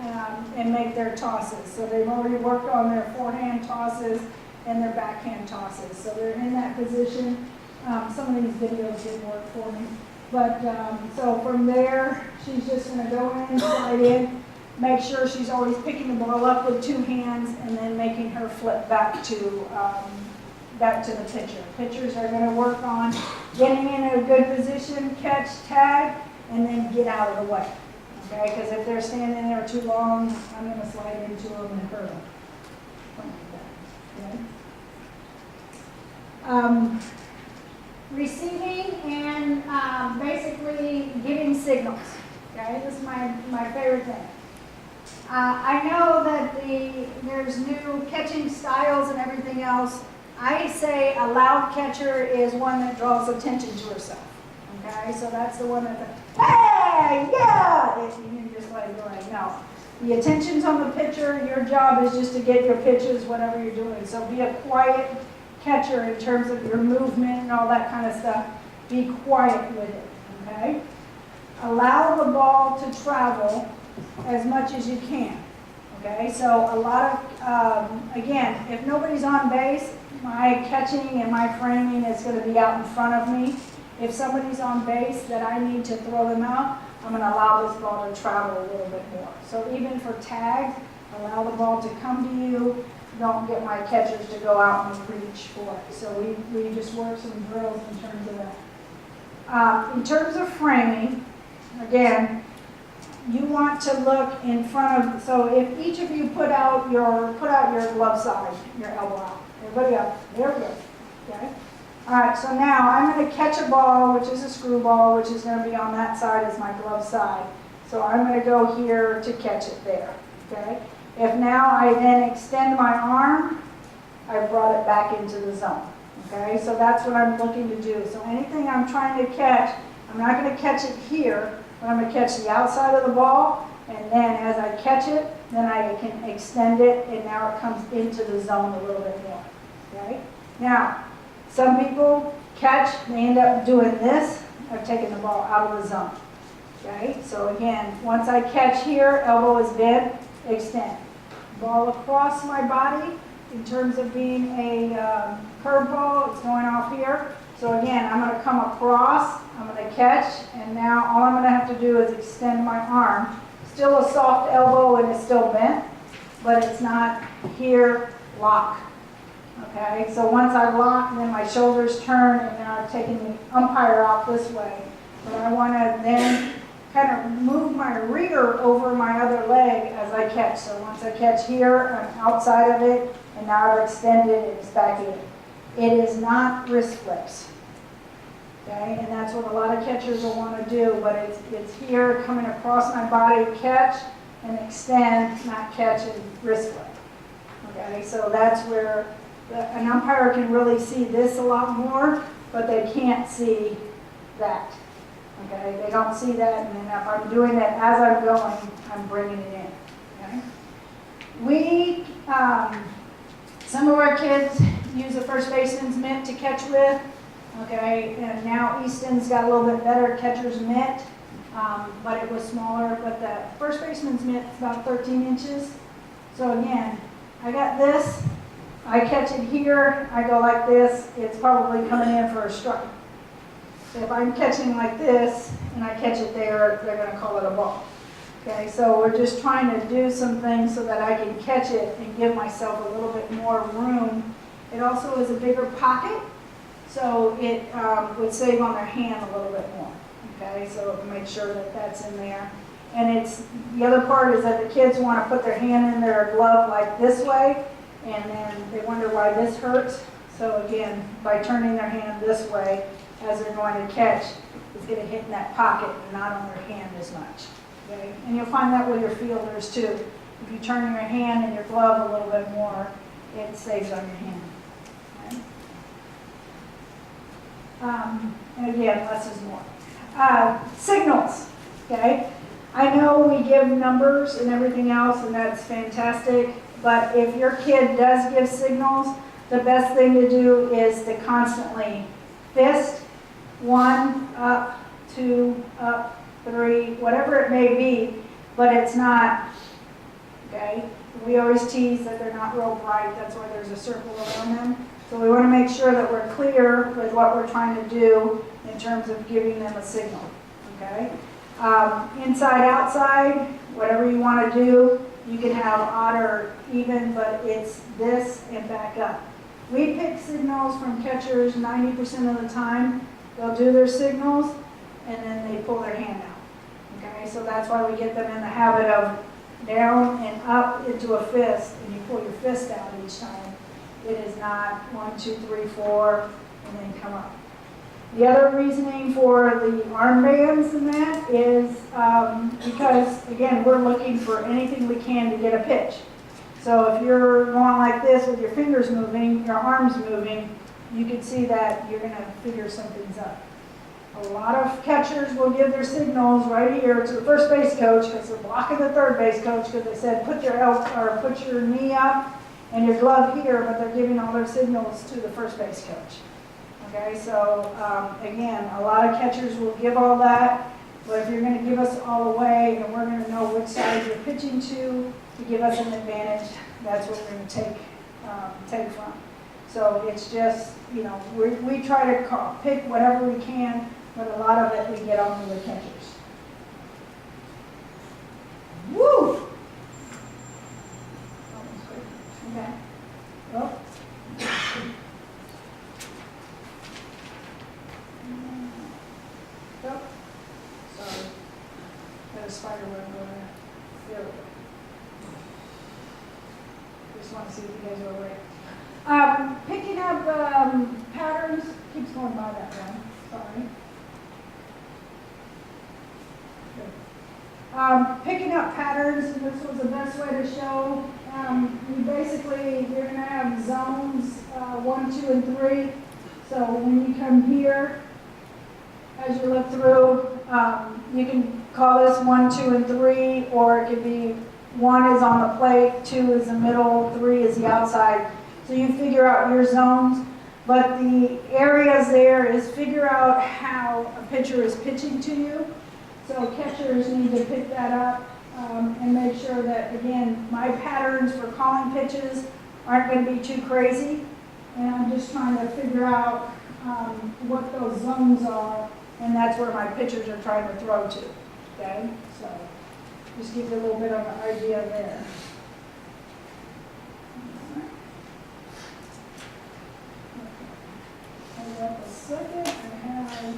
and make their tosses. So they've already worked on their forehand tosses and their backhand tosses. So they're in that position. Some of these videos didn't work for me. But so from there, she's just going to go in, slide in, make sure she's always picking the ball up with 2 hands, and then making her flip back to that to the pitcher. Pitchers are going to work on getting in a good position, catch, tag, and then get out of the way. Okay, because if they're standing there too long, I'm going to slide into them and hurt them. Something like that. Okay? Receiving and basically giving signals. Okay, this is my favorite thing. I know that there's new catching styles and everything else. I say a loud catcher is one that draws attention to herself. Okay, so that's the one that, hey, yeah, if you can just let it go like, no. The attention's on the pitcher. Your job is just to get your pitches, whatever you're doing. So be a quiet catcher in terms of your movement and all that kind of stuff. Be quiet with it, okay? Allow the ball to travel as much as you can, okay? So a lot of, again, if nobody's on base, my catching and my framing is going to be out in front of me. If somebody's on base that I need to throw them out, I'm going to allow this ball to travel a little bit more. So even for tags, allow the ball to come to you. Don't get my catchers to go out and reach for it. So we just work some drills in terms of that. In terms of framing, again, you want to look in front of, so if each of you put out your glove side, your elbow out. Everybody up. There we go. Okay? All right, so now I'm going to catch a ball, which is a screwball, which is going to be on that side as my glove side. So I'm going to go here to catch it there. Okay? If now I then extend my arm, I brought it back into the zone. Okay? So that's what I'm looking to do. So anything I'm trying to catch, I'm not going to catch it here, but I'm going to catch the outside of the ball, and then as I catch it, then I can extend it, and now it comes into the zone a little bit more. Okay? Now, some people catch, they end up doing this. I've taken the ball out of the zone. Okay? So again, once I catch here, elbow is bent, extend. Ball across my body in terms of being a curveball, it's going off here. So again, I'm going to come across, I'm going to catch, and now all I'm going to have to do is extend my arm. Still a soft elbow and it's still bent, but it's not here, lock. Okay, so once I lock, then my shoulders turn, and now I'm taking the umpire out this way. But I want to then kind of move my rear over my other leg as I catch. So once I catch here, I'm outside of it, and now I've extended it, it's back in. It is not wrist flips. Okay, and that's what a lot of catchers will want to do, but it's here, coming across my body, catch, and extend, not catch and wrist flip. Okay, so that's where an umpire can really see this a lot more, but they can't see that. Okay, they don't see that, and then if I'm doing that as I'm going, I'm bringing it in. Okay, some of our kids use a first baseman's mitt to catch with. Okay, and now Easton's got a little bit better catcher's mitt, but it was smaller. But the first baseman's mitt is about 13 inches. So again, I got this. I catch it here, I go like this, it's probably coming in for a strike. So if I'm catching like this, and I catch it there, they're going to call it a ball. Okay, so we're just trying to do some things so that I can catch it and give myself a little bit more room. It also is a bigger pocket, so it would save on their hand a little bit more. Okay, so make sure that that's in there. And it's, the other part is that the kids want to put their hand in their glove like this way, and then they wonder why this hurts. So again, by turning their hand this way, as they're going to catch, it's going to hit in that pocket and not on their hand as much. Okay? And you'll find that with your fielders too. If you turn your hand and your glove a little bit more, it saves on your hand. Okay? And again, less is more. Signals. Okay? I know we give numbers and everything else, and that's fantastic. But if your kid does give signals, the best thing to do is to constantly fist, 1, up, 2, up, 3, whatever it may be, but it's not, okay? We always tease that they're not real bright, that's why there's a circle around them. So we want to make sure that we're clear with what we're trying to do in terms of giving them a signal, okay? Inside, outside, whatever you want to do. You can have odd or even, but it's this and back up. We pick signals from catchers 90% of the time. They'll do their signals, and then they pull their hand out. Okay, so that's why we get them in the habit of down and up into a fist, and you pull your fist out each time. It is not 1, 2, 3, 4, and then come up. The other reasoning for the armbands in that is because, again, we're looking for anything we can to get a pitch. So if you're going like this with your fingers moving, your arms moving, you can see that you're going to figure something's up. A lot of catchers will give their signals right here to the first base coach because they're blocking the third base coach because they said put your knee up and your glove here, but they're giving all their signals to the first base coach. Okay, so again, a lot of catchers will give all that, but if you're going to give us all the way and we're going to know which side you're pitching to give us an advantage, that's what we're going to take from. So it's just, you know, we try to pick whatever we can, but a lot of it we get on the catchers. Woo! Okay. Well. Oh, sorry. Got a spider web going there. There we go. Just want to see if you guys are awake. Picking up patterns, keeps going by that one, sorry. Picking up patterns, this was the best way to show. You basically, you're going to have zones 1, 2, and 3. So when you come here, as you look through, you can call this 1, 2, and 3, or it could be 1 is on the plate, 2 is the middle, 3 is the outside. So you figure out your zones, but the areas there is figure out how a pitcher is pitching to you. So catchers need to pick that up and make sure that, again, my patterns for calling pitches aren't going to be too crazy. And I'm just trying to figure out what those zones are, and that's where my pitchers are trying to throw to. Okay, so just give you a little bit of an idea there. Hold up a second. I have.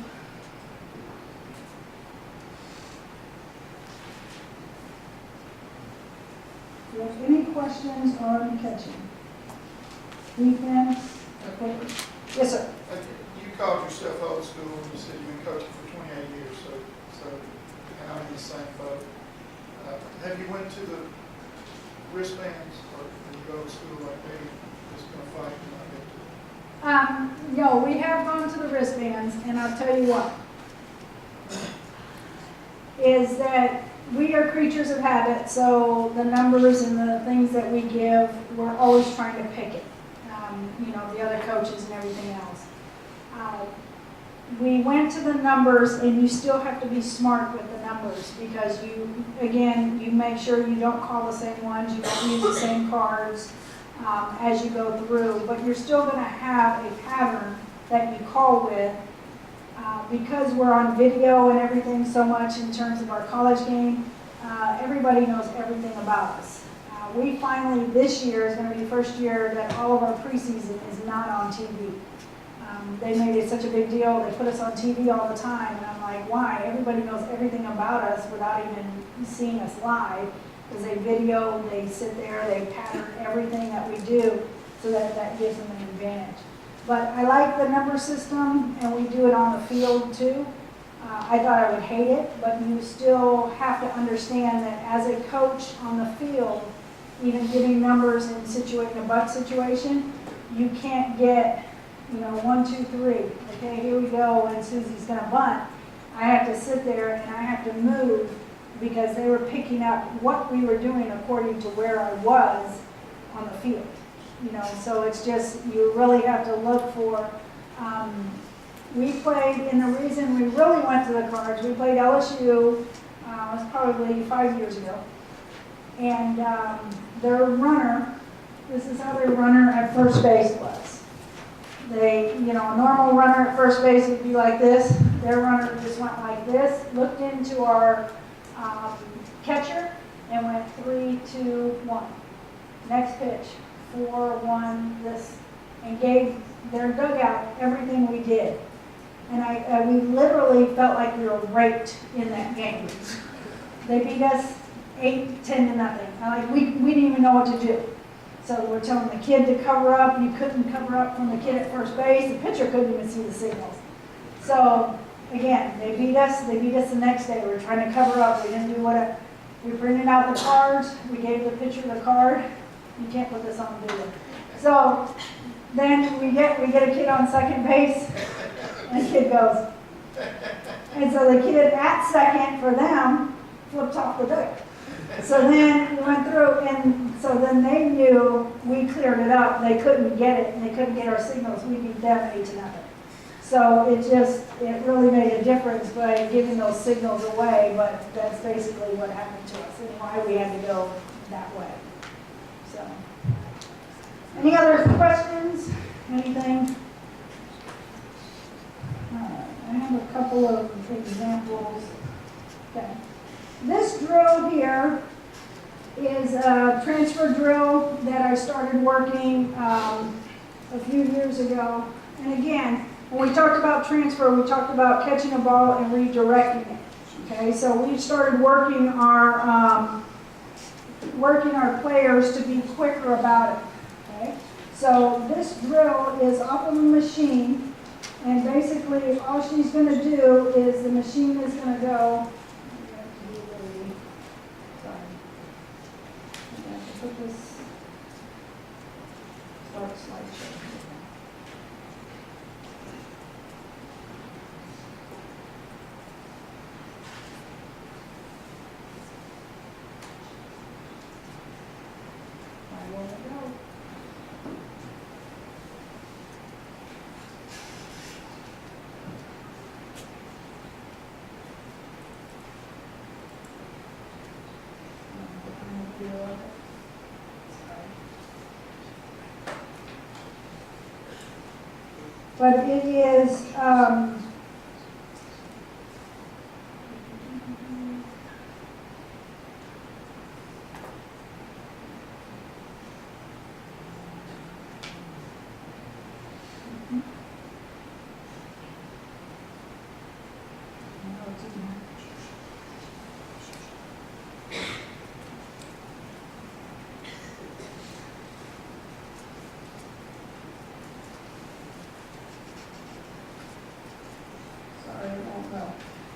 Do you have any questions on catching? Defense? Okay. Yes, sir. You called yourself old school and you said you've been coaching for 28 years, so and I'm in the same boat. Have you went to the wristbands, or did you go to school like me, just going to fight and not get to it? No, we have gone to the wristbands, and I'll tell you what, is that we are creatures of habit, so the numbers and the things that we give, we're always trying to pick it. You know, the other coaches and everything else. We went to the numbers, and you still have to be smart with the numbers because you, again, you make sure you don't call the same ones, you don't use the same cards as you go through, but you're still going to have a pattern that you call with because we're on video and everything so much in terms of our college game. Everybody knows everything about us. We finally, this year is going to be the first year that all of our preseason is not on TV. They made it such a big deal. They put us on TV all the time, and I'm like, why? Everybody knows everything about us without even seeing us live, because they video, they sit there, they pattern everything that we do, so that gives them an advantage. But I like the number system, and we do it on the field too. I thought I would hate it, but you still have to understand that as a coach on the field, even giving numbers in a butt situation, you can't get, 1, 2, 3. Okay, here we go, and Susie's going to bunt. I have to sit there and I have to move because they were picking up what we were doing according to where I was on the field. So it's just, you really have to look for, we played, and the reason we really went to the Cards, we played LSU, it was probably 5 years ago. And their runner, this is how their runner at first base was. They, a normal runner at first base would be like this. Their runner just went like this, looked into our catcher, and went 3, 2, 1. Next pitch, 4, 1, this. and gave their dugout everything we did. And we literally felt like we were raped in that game. They beat us 8-10 to nothing. We didn't even know what to do. So we're telling the kid to cover up. You couldn't cover up from the kid at first base. The pitcher couldn't even see the signals. So again, they beat us. They beat us the next day. We were trying to cover up. We didn't do what we printed out the cards. We gave the pitcher the card. You can't put this on, do you? So then we get a kid on second base, and the kid goes. And so the kid at second for them flipped off the deck. So then we went through, and so then they knew we cleared it up. They couldn't get it, and they couldn't get our signals. We beat them 8-0. So it really made a difference by giving those signals away, but that's basically what happened to us and why we had to go that way. So, any other questions? Anything? I have a couple of examples. Okay. This drill here is a transfer drill that I started working a few years ago. And again, when we talked about transfer, we talked about catching a ball and redirecting it. Okay, so we started working our players to be quicker about it. Okay, so this drill is off of a machine, and basically all she's going to do is the machine is going to go. Put this start slideshow. Why won't it go? But it is,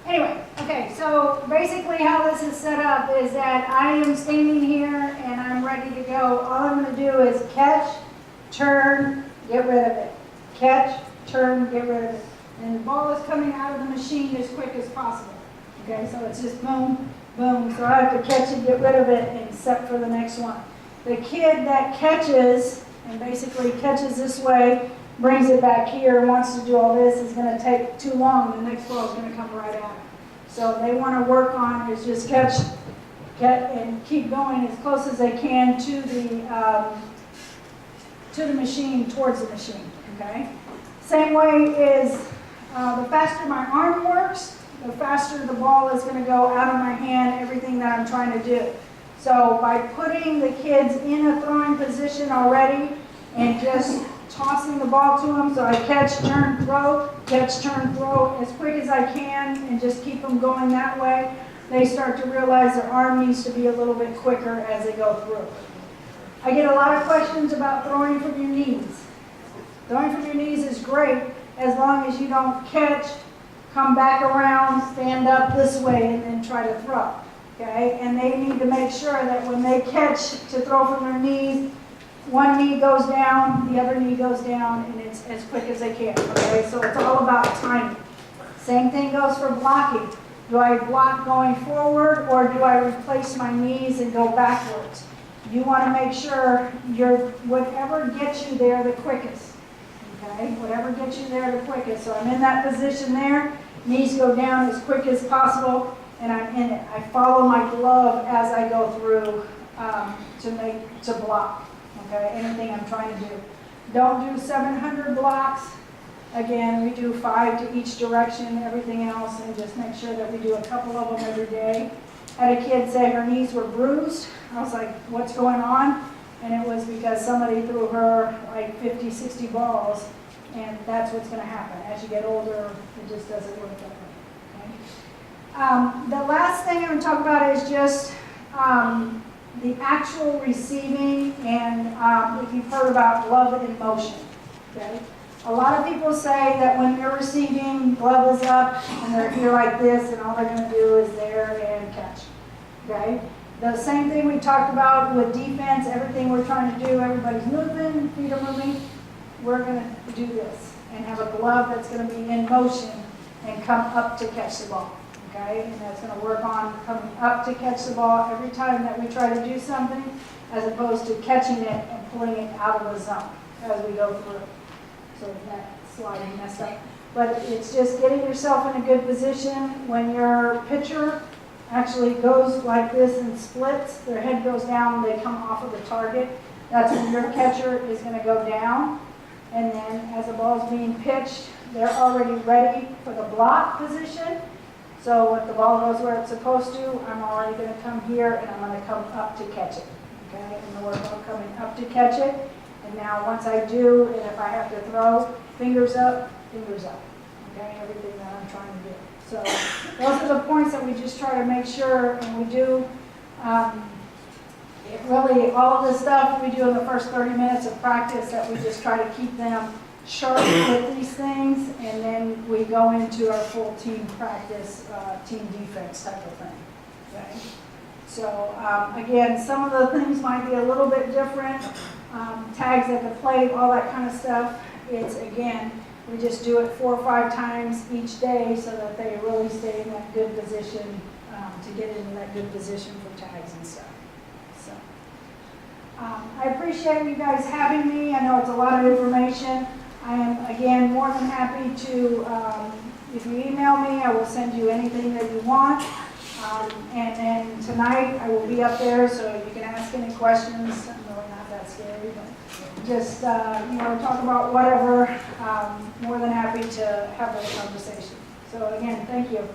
anyway, okay, so basically how this is set up is that I am standing here and I'm ready to go. All I'm going to do is catch, turn, get rid of it. Catch, turn, get rid of it. And the ball is coming out of the machine as quick as possible. Okay, so it's just boom, boom. So I have to catch it, get rid of it, and set for the next one. The kid that catches, and basically catches this way, brings it back here and wants to do all this, is going to take too long. The next ball is going to come right at him. So they want to work on is just catch, and keep going as close as they can to the machine, towards the machine. Okay. Same way is the faster my arm works, the faster the ball is going to go out of my hand. Everything that I'm trying to do. So by putting the kids in a throwing position already and just tossing the ball to them, so I catch, turn, throw as quick as I can, and just keep them going that way, they start to realize their arm needs to be a little bit quicker as they go through. I get a lot of questions about throwing from your knees. Throwing from your knees is great as long as you don't catch, come back around, stand up this way, and then try to throw. Okay? And they need to make sure that when they catch to throw from their knees, one knee goes down, the other knee goes down, and it's as quick as they can. Okay? So it's all about timing. Same thing goes for blocking. Do I block going forward, or do I replace my knees and go backwards? You want to make sure whatever gets you there the quickest. Okay? Whatever gets you there the quickest. So I'm in that position there. Knees go down as quick as possible, and I'm in it. I follow my glove as I go through to block. Okay, anything I'm trying to do. Don't do 700 blocks. Again, we do 5 to each direction, everything else, and just make sure that we do a couple of them every day. I had a kid say her knees were bruised. I was like, what's going on? And it was because somebody threw her like 50, 60 balls, and that's what's gonna happen. As you get older, it just doesn't work that way, okay? The last thing I'm gonna talk about is just the actual receiving, and if you've heard about glove in motion, okay? A lot of people say that when you're receiving, glove is up, and they're here like this, and all they're gonna do is there and catch, okay? The same thing we talked about with defense, everything we're trying to do, everybody's moving, feet are moving, we're gonna do this, and have a glove that's gonna be in motion and come up to catch the ball, okay? And that's gonna work on coming up to catch the ball every time that we try to do something, as opposed to catching it and pulling it out of the zone as we go through. So that slide messed up. But it's just getting yourself in a good position. When your pitcher actually goes like this and splits, their head goes down, they come off of the target. That's when your catcher is going to go down. And then as the ball is being pitched, they're already ready for the block position. So if the ball goes where it's supposed to, I'm already going to come here and I'm going to come up to catch it. Okay, and we're coming up to catch it. And now once I do, and if I have to throw, fingers up, okay, everything that I'm trying to do. So those are the points that we just try to make sure, and we do, really all of the stuff we do in the first 30 minutes of practice, that we just try to keep them sharp with these things, and then we go into our full team practice, team defense type of thing, okay? So again, some of the things might be a little bit different. Tags at the plate, all that kind of stuff. It's, again, we just do it 4 or 5 times each day so that they really stay in that good position, to get into that good position for tags and stuff. So I appreciate you guys having me. I know it's a lot of information. I am, again, more than happy to, if you email me, I will send you anything that you want. And then tonight I will be up there, so you can ask any questions. I'm really not that scary, but just talk about whatever. More than happy to have that conversation. So again, thank you.